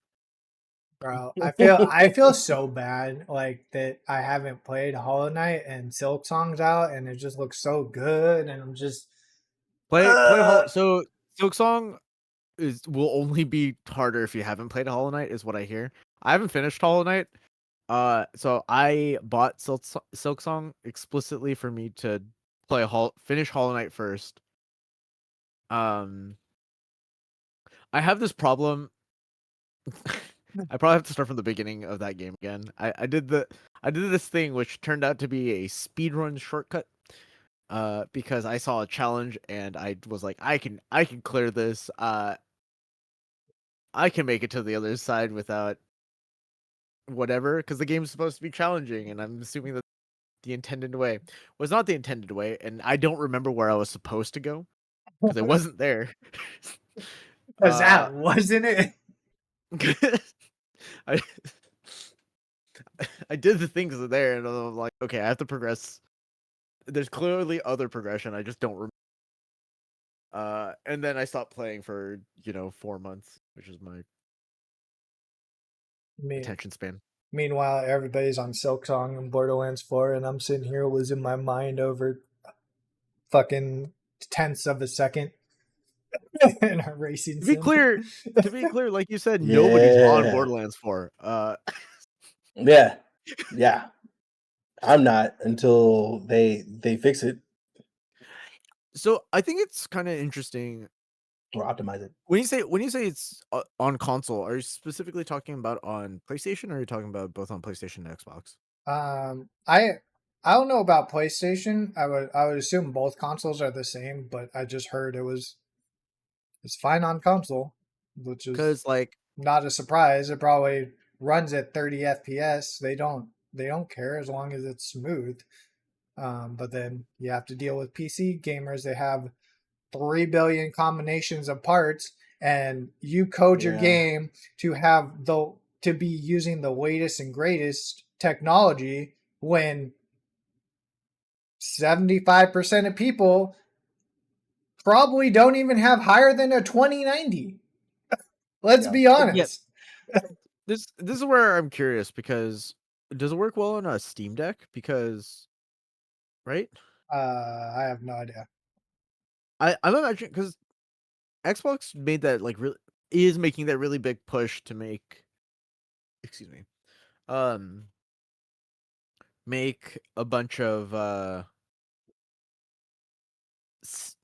Bro, I feel so bad like that I haven't played Hollow Knight and Silk Song's out and it just looks so good and I'm just play so Silksong will only be harder if you haven't played Hollow Knight, is what I hear. I haven't finished Hollow Knight. So I bought Silksong explicitly for me to finish Hollow Knight first. I have this problem. I probably have to start from the beginning of that game again. I did this thing which turned out to be a speedrun shortcut. Because I saw a challenge and I was like, I can clear this. I can make it to the other side without whatever, because the game's supposed to be challenging, and I'm assuming that the intended way was not the intended way, and I don't remember where I was supposed to go because it wasn't there. because that wasn't it. I I did the things there, and I'm like, okay, I have to progress. There's clearly other progression. I just don't remember. And then I stopped playing for 4 months, which is my attention span. Meanwhile, everybody's on Silk Song and Borderlands 4, and I'm sitting here losing my mind over fucking tenths of a second in our racing. To be clear, like you said, nobody's on Yeah. Borderlands 4. Yeah. I'm not until they fix it So I think it's kind of interesting or optimize it. when you say it's on console. Are you specifically talking about on PlayStation, or are you talking about both on PlayStation and Xbox? I don't know about PlayStation. I would assume both consoles are the same, but I just heard it's fine on console, which is Because like not a surprise. It probably runs at 30 FPS. They don't care as long as it's smooth. But then you have to deal with PC gamers. They have 3 billion combinations of parts, and you code your game to be using the latest and greatest technology when 75% of people probably don't even have higher than a 2090. Let's be honest. This is where I'm curious, because does it work well on a Steam Deck? Because right? I have no idea. I'm imagining, because Xbox made that is making that really big push to make make a bunch of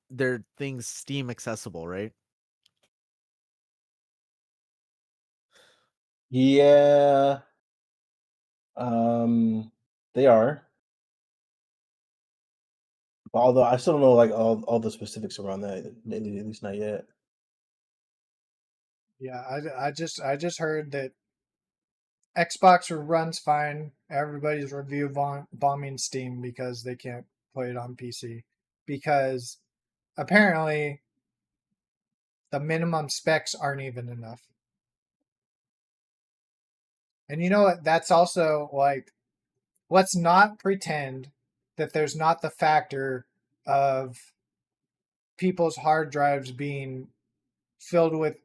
their things Steam accessible, right? Yeah. They are. Although I still don't know like all the specifics around that, at least not yet. Yeah, I just heard that Xbox runs fine. Everybody's review bombing Steam because they can't play it on PC, because apparently the minimum specs aren't even enough. And you know what? That's also like, let's not pretend that there's not the factor of people's hard drives being filled with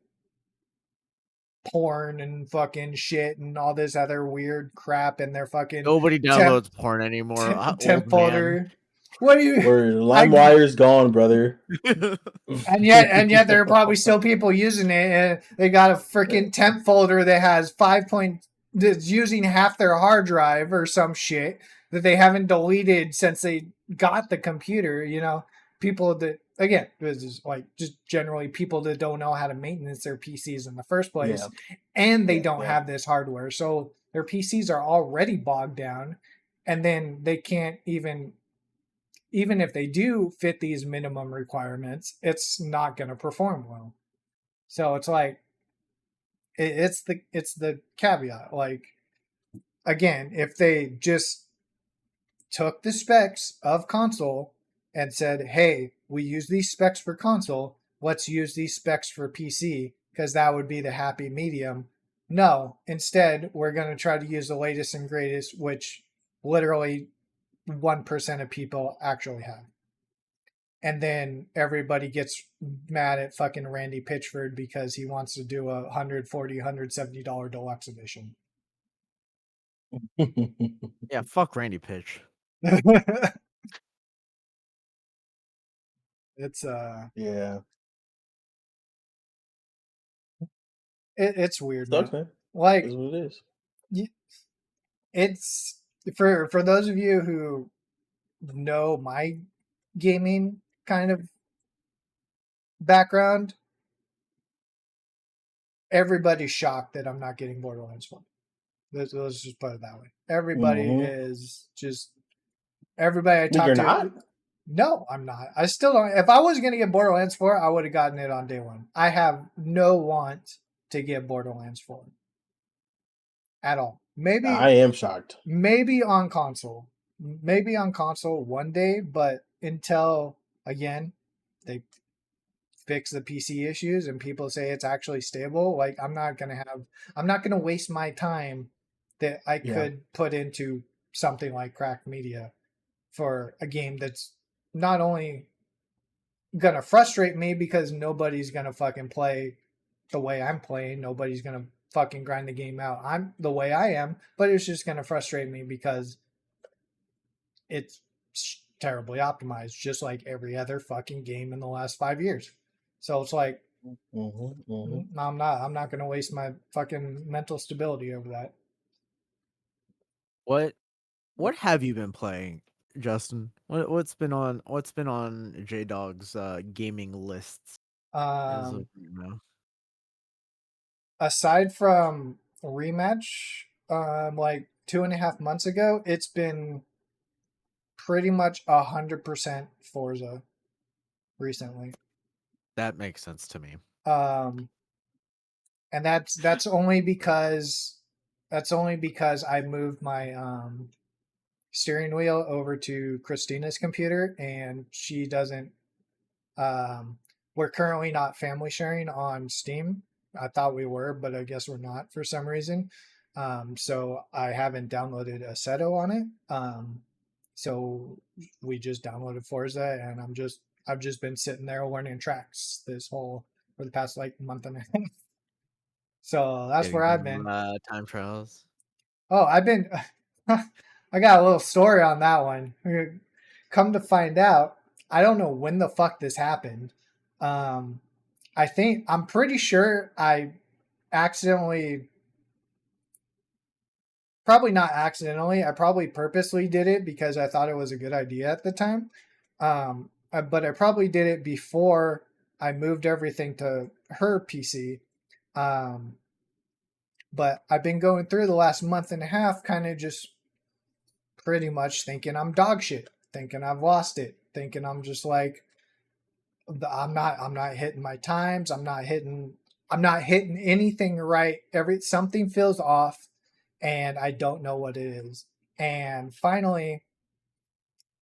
porn and fucking shit and all this other weird crap in their fucking Nobody downloads porn anymore. temp Old folder. man. What do you? Where LimeWire's gone, brother. And yet there are probably still people using it. And they got a freaking temp folder that has that's using half their hard drive or some shit that they haven't deleted since they got the computer. People that, again, this is like just generally people that don't know how to maintenance their PCs in the first place, and they don't have this hardware, so their PCs are already bogged down, and then they can't even even if they do fit these minimum requirements, it's not going to perform well. So it's like it's the caveat. Like, again, if they just took the specs of console and said, "Hey, we use these specs for console, let's use these specs for PC," because that would be the happy medium. No, instead, we're going to try to use the latest and greatest, which literally 1% of people actually have. And then everybody gets mad at fucking Randy Pitchford because he wants to do a $140, $170 deluxe edition. Yeah, fuck Randy Pitch. It's Yeah. it's weird, Sucks, man. man. Like, That's what it is. it's for those of you who know my gaming kind of background, everybody's shocked that I'm not getting Borderlands 1. Let's just put it that way. Everybody is just everybody I talk You're to. not? No, I'm not. I still don't. If I was going to get Borderlands 4, I would have gotten it on day one. I have no want to get Borderlands 4 at all. I am shocked. Maybe on console. Maybe on console one day, but until, again, they fix the PC issues and people say it's actually stable, like I'm not going to waste my time that I could put into something like Cracked Media for a game that's not only going to frustrate me because nobody's going to fucking play the way I'm playing, nobody's going to fucking grind the game out. I'm the way I am, but it's just going to frustrate me because it's terribly optimized, just like every other fucking game in the last 5 years. So it's like, I'm not going to waste my fucking mental stability over that. What have you been playing, Justin? What's been on J Dog's gaming lists as of now? Aside from Rematch, like 2.5 months ago, it's been pretty much 100% Forza recently. That makes sense to me. And that's only because I moved my steering wheel over to Christina's computer, and she doesn't. We're currently not family sharing on Steam. I thought we were, but I guess we're not for some reason. So I haven't downloaded Assetto on it. So we just downloaded Forza, and I've just been sitting there learning tracks for the past like month and a half. So that's where I've been. Time trials. Oh, I've been. I got a little story on that one. Come to find out, I don't know when the fuck this happened. I'm pretty sure I accidentally, probably not accidentally, I probably purposely did it because I thought it was a good idea at the time. But I probably did it before I moved everything to her PC. But I've been going through the last month and a half kind of just pretty much thinking I'm dog shit, thinking I've lost it, thinking I'm just like, I'm not hitting my times. I'm not hitting anything right. Something feels off and I don't know what it is. And finally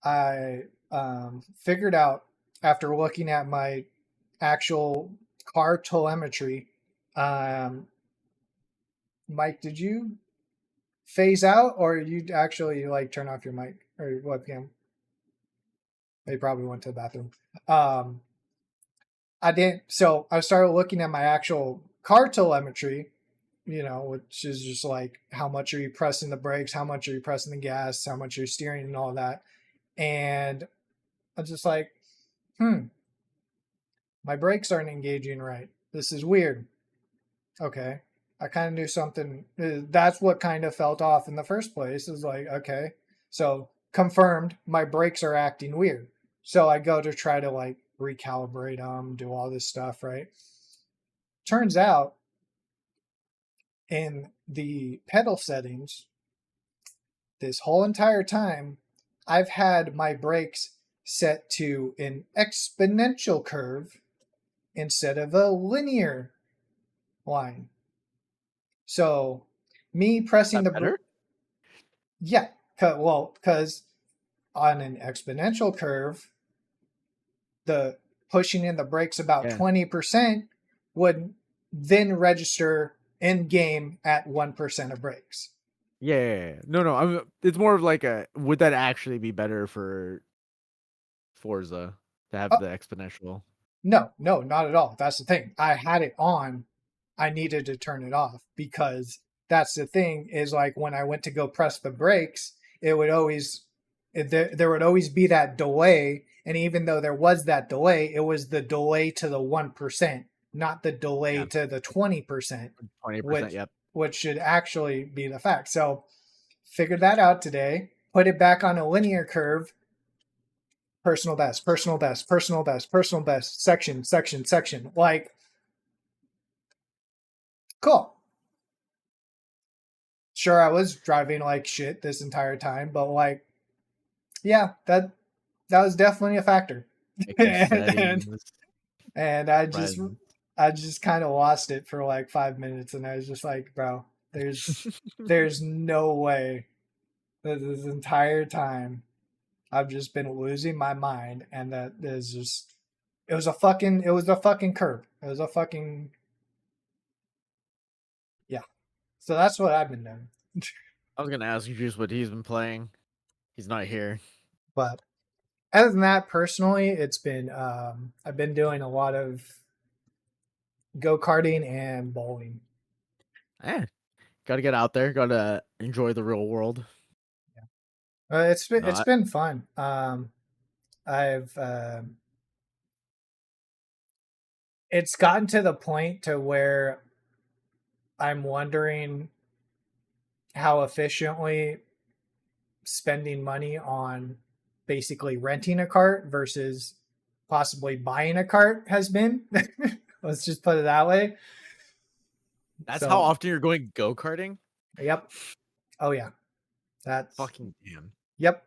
I figured out, after looking at my actual car telemetry. Mike, did you phase out, or you actually like turn off your mic or your webcam? They probably went to the bathroom. I didn't. So I started looking at my actual car telemetry, which is just like how much are you pressing the brakes, how much are you pressing the gas, how much you're steering, and all that. And I was just like, my brakes aren't engaging right. This is weird. Okay. I kind of knew something. That's what kind of felt off in the first place. Is like, okay, so confirmed my brakes are acting weird. So I go to try to like recalibrate them, do all this stuff, right? Turns out in the pedal settings, this whole entire time, I've had my brakes set to an exponential curve instead of a linear line. So me pressing the better? yeah, because on an exponential curve, the pushing in the brakes about 20% would then register in game at 1% of brakes. Yeah. No. It's more of like a. Would that actually be better for Forza to have the exponential? No, not at all. That's the thing. I had it on. I needed to turn it off because that's the thing is like when I went to go press the brakes, it would always there would always be that delay, and even though there was that delay, it was the delay to the 1%, not the delay to the 20%, 20%. Yep. which should actually be the fact. So figured that out today, put it back on a linear curve, personal best, personal best, personal best, personal best, section, section, section. Like, cool. Sure, I was driving like shit this entire time, but like, yeah, that was definitely a factor. and I just kind of lost it for like 5 minutes, and I was just like, bro, there's no way that this entire time I've just been losing my mind, and that is just it was a fucking curve. It was a fucking yeah. So that's what I've been doing. I was gonna ask you just what he's been playing. He's not here. But other than that, personally, it's been I've been doing a lot of go-karting and bowling. Gotta get out there. Gotta enjoy the real world. Yeah. It's been fun. I've it's gotten to the point to where I'm wondering how efficiently spending money on basically renting a cart versus possibly buying a cart has been. Let's just put it that way. That's how often you're going go-karting? Yep. Oh yeah. That's fucking damn. Yep.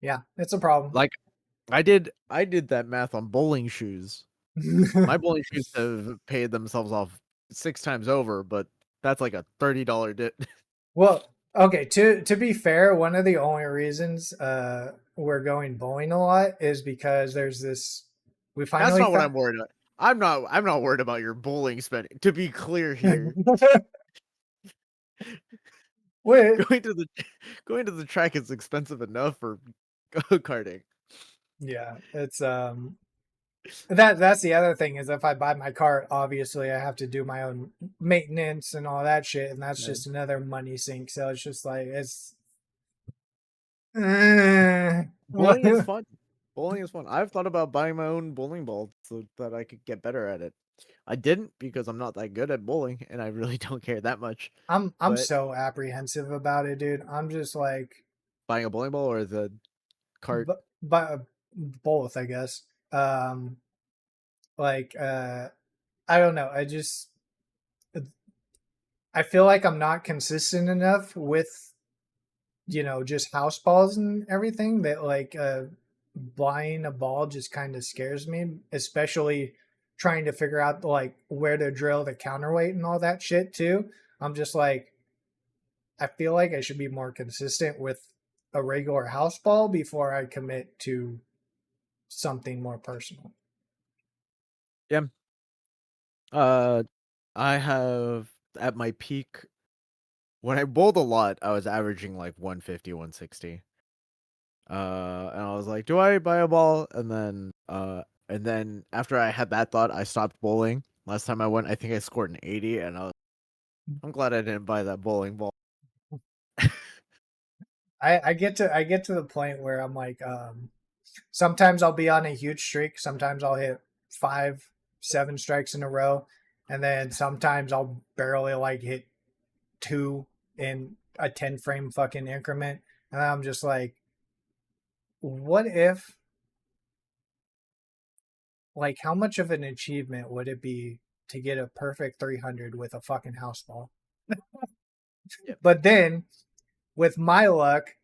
Yeah, it's a problem. Like I did that math on bowling shoes. My bowling shoes have paid themselves off 6 times over, but that's like a $30 dip. Well, okay, to be fair, one of the only reasons we're going bowling a lot is because there's this we finally That's not what I'm worried about. I'm not worried about your bowling spending. To be clear here. Wait. Going to the track is expensive enough for go-karting. Yeah, it's that's the other thing is if I buy my cart, obviously I have to do my own maintenance and all that shit, and that's just another money sink. So it's just like it's bowling is fun. Bowling is fun. I've thought about buying my own bowling ball so that I could get better at it. I didn't because I'm not that good at bowling, and I really don't care that much. I'm so apprehensive about it, dude. I'm just like buying a bowling ball or the cart. But both, I guess. I don't know. I feel like I'm not consistent enough with, just house balls and everything that like buying a ball just kind of scares me, especially trying to figure out like where to drill the counterweight and all that shit too. I'm just like, I feel like I should be more consistent with a regular house ball before I commit to something more personal. Yeah. I have at my peak when I bowled a lot, I was averaging like 150, 160. And I was like, do I buy a ball? And then after I had that thought, I stopped bowling. Last time I went, I think I scored an 80, and I'm glad I didn't buy that bowling ball. I get to the point where I'm like, sometimes I'll be on a huge streak. Sometimes I'll hit 5, 7 strikes in a row, and then sometimes I'll barely like hit 2 in a 10 frame fucking increment, and I'm just like, what if? Like, how much of an achievement would it be to get a perfect 300 with a fucking house ball? Yep. But then, with my luck,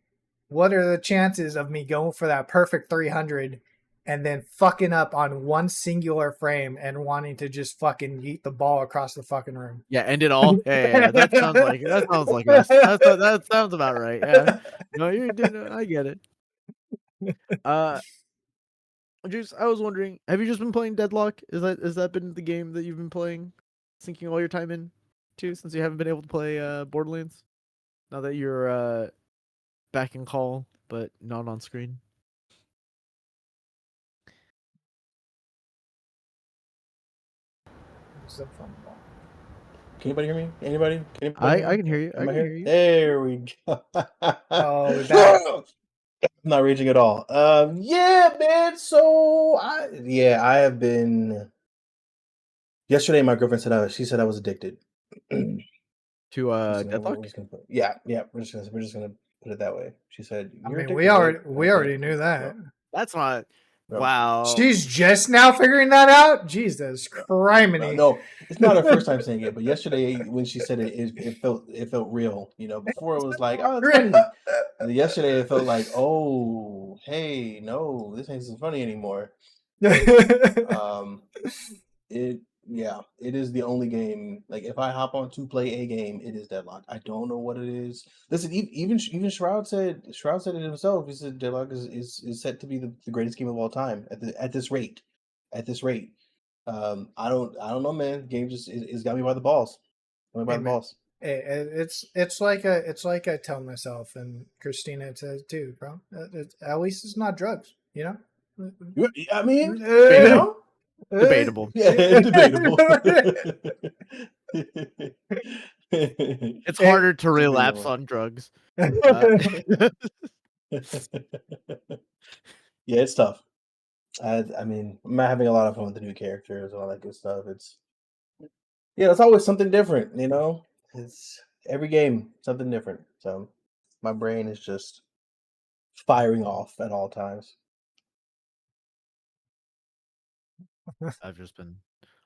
what are the chances of me going for that perfect 300 and then fucking up on one singular frame and wanting to just fucking yeet the ball across the fucking room? Yeah, end it all. Yeah. That sounds like us. That sounds about right. Yeah. No, you did. I get it. Juice, I was wondering, have you just been playing Deadlock? Is that been the game that you've been playing, sinking all your time in, too, since you haven't been able to play Borderlands? Now that you're back in call, but not on screen. Can anybody hear me? Anybody? Can anybody hear I me? can hear you. I Am I can here? hear you. There we go. Oh, we back. I'm not raging at all. Yeah, man. So I have been. Yesterday, my girlfriend said she said I was addicted. To Deadlock? Yeah. We're just gonna put it that way. She said I you're mean, addicted, right? we already knew that. That's not. No. Wow. She's just now figuring that out. Jesus criminy! No, it's not her first time saying it, but yesterday when she said it felt real. You know, before it was like, oh, it's funny. And yesterday it felt like, oh, hey, no, this ain't so funny anymore. It it is the only game. Like if I hop on to play a game, it is Deadlock. I don't know what it is. Listen, even Shroud said it himself. He said Deadlock is set to be the greatest game of all time at this rate. At this rate. I don't know, man. The game just it's got me by the balls. Got me by Hey the man, balls. it's like I tell myself, and Christina says too, bro. At least it's not drugs, you know. I mean, you Debatable. know, Debatable. yeah, debatable. It's harder to relapse Debatable. on drugs. Yeah, it's tough. I mean, I'm not having a lot of fun with the new characters and all that good stuff. It's always something different, you know. It's every game something different. So my brain is just firing off at all times.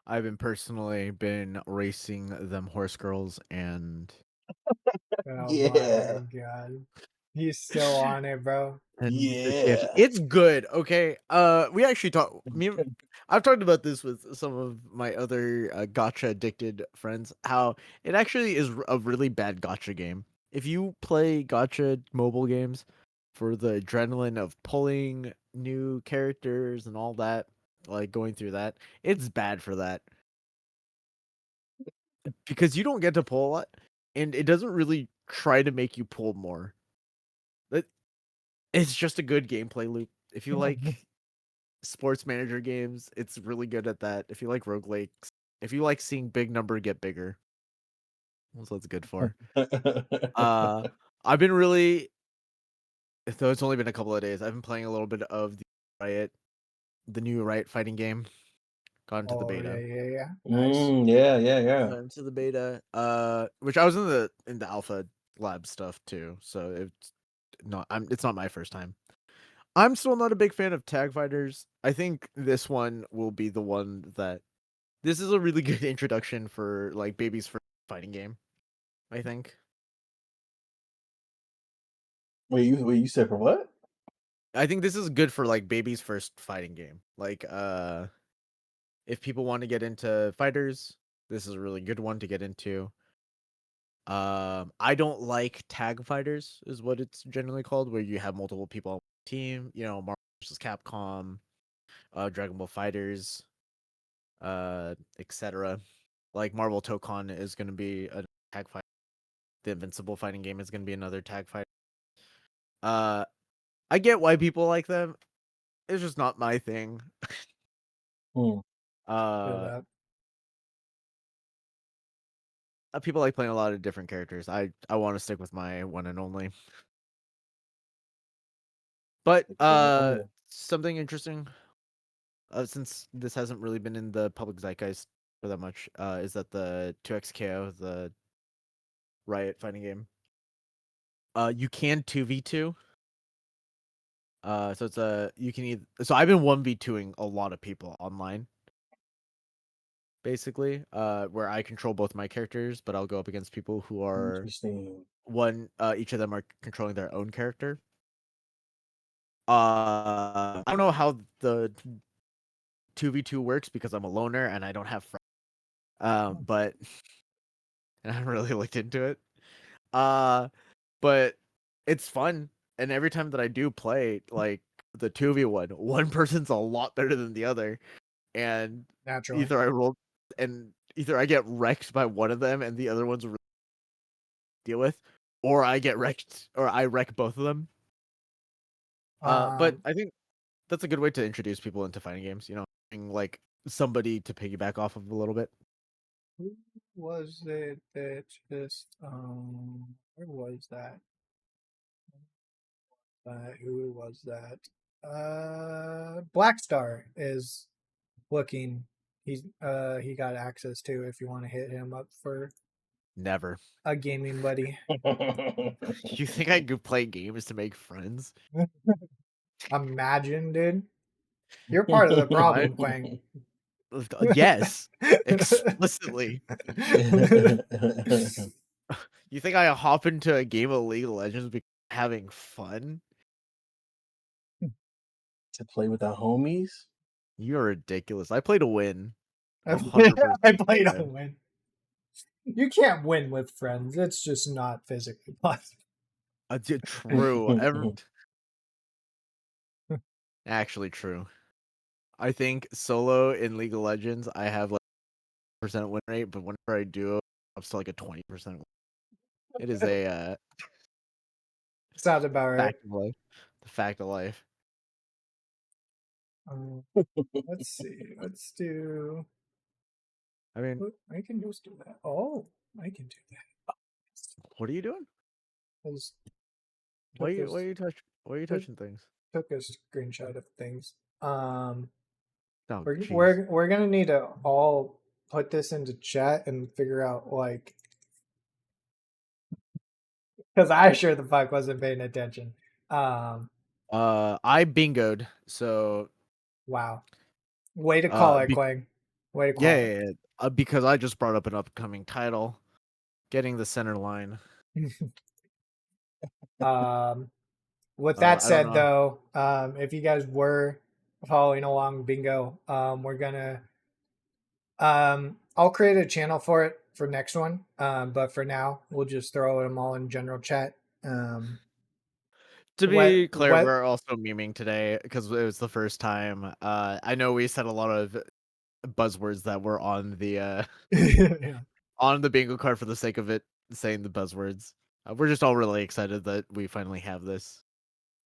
I've been personally been racing them horse girls and Oh my Yeah, god, he's still on it, bro. the TFT. yeah. It's good. Okay. We actually I've talked about this with some of my other gotcha addicted friends. How it actually is a really bad gotcha game. If you play gotcha mobile games for the adrenaline of pulling new characters and all that, like going through that, it's bad for that because you don't get to pull a lot, and it doesn't really try to make you pull more. It's just a good gameplay loop. If you like sports manager games, it's really good at that. If you like roguelikes, if you like seeing big number get bigger, that's what it's good for. I've been really, though it's only been a couple of days, I've been playing a little bit of the new Riot fighting game. Got into the Oh beta. yeah. Nice. Yeah. Got into the beta. Which I was in the alpha lab stuff too, so it's not my first time. I'm still not a big fan of tag fighters. I think this one will be the one that this is a really good introduction for like baby's first fighting game, I think. Wait, you said for what? I think this is good for like baby's first fighting game. Like if people want to get into fighters, this is a really good one to get into. I don't like tag fighters is what it's generally called, where you have multiple people on the team, Marvel vs. Capcom, Dragon Ball Fighters, etc. Like Marvel Tokon is going to be a tag fight. The Invincible fighting game is going to be another tag fight. I get why people like them. It's just not my thing. Hmm. Feel that. People like playing a lot of different characters. I want to stick with my one and only. But something interesting, since this hasn't really been in the public zeitgeist for that much, is that the 2XKO, the Riot fighting game, you can 2v2. So I've been 1v2ing a lot of people online, basically, where I control both my characters, but I'll go up against people who are Interesting. each of them are controlling their own character. I don't know how the 2v2 works because I'm a loner and I don't have friends. But and I haven't really looked into it. But it's fun, and every time that I do play, like the 2v1, one person's a lot better than the other, and Naturally. either I get wrecked by one of them and the other one's really deal with, or I get wrecked or I wreck both of them. But I think that's a good way to introduce people into fighting games. Having, like, somebody to piggyback off of a little bit. Who was it that just where was that? Who was that? Blackstar is looking. He got access to if you want to hit him up for Never. a gaming buddy. You think I could play games to make friends? Imagine, dude. You're part of the problem, Quang. Yes, explicitly. You think I hop into a game of League of Legends because I'm having fun? To play with the homies? You're ridiculous. I play to win. I 100%. played on win. You can't win with friends. It's just not physically possible. True. Actually, true. I think solo in League of Legends, I have like % win rate, but whenever I do, I'm still like a 20%. It is a Sounds about right. fact of life. The fact of life. Let's see. Let's do. I mean, I can just do that. Oh, I can do that. what are you doing? Why Why are you touching things? Took a screenshot of things. Oh, we're gonna need to all put this into chat and figure out, like, because I sure the fuck wasn't paying attention. I bingoed, so Wow, way to call it, Quang. Way to call it. Yeah. Because I just brought up an upcoming title, getting the center line. With that said, I don't know. though, if you guys were following along bingo, we're gonna I'll create a channel for it for next one. But for now, we'll just throw them all in general chat. To be clear, we're also memeing today because it was the first time. I know we said a lot of buzzwords that were on the yeah. on the bingo card for the sake of it, saying the buzzwords. We're just all really excited that we finally have this.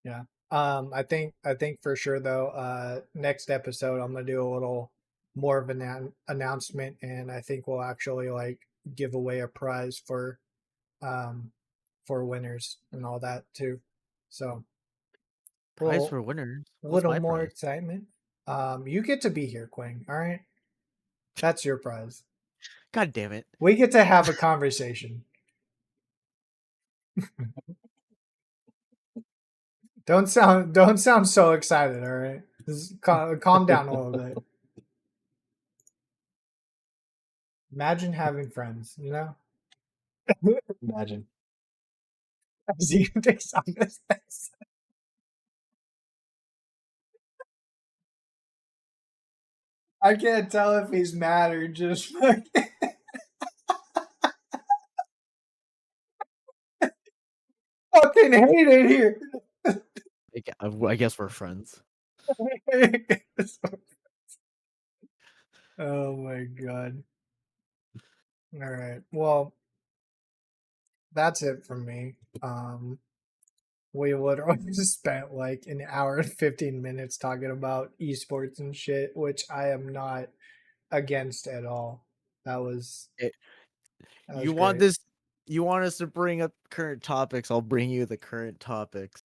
Yeah. I think for sure though, next episode I'm gonna do a little more of an announcement, and I think we'll actually, like, give away a prize for winners and all that too. So prize for winners. A little more excitement. You get to be here, Quang. All right, that's your prize. God damn it! We get to have a conversation. Don't sound so excited. All right, just calm down a little bit. Imagine having friends. Imagine. I can't tell if he's mad or just fucking hate it here. I guess we're friends. Oh my god. All right. Well, that's it from me. We literally just spent like an hour and 15 minutes talking about esports and shit, which I am not against at all. That was You want great. You want us to bring up current topics? I'll bring you the current topics.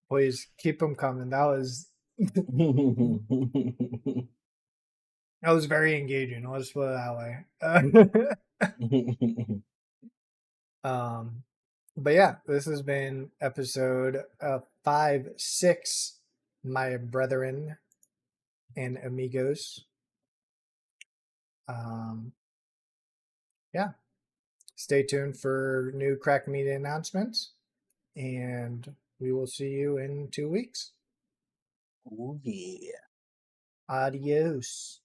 Please keep them coming. That was very engaging. Let's put it that way. But yeah, this has been episode 5-6, my brethren and amigos. Yeah, stay tuned for new Crack Media announcements, and we will see you in 2 weeks. Oh yeah. Adios.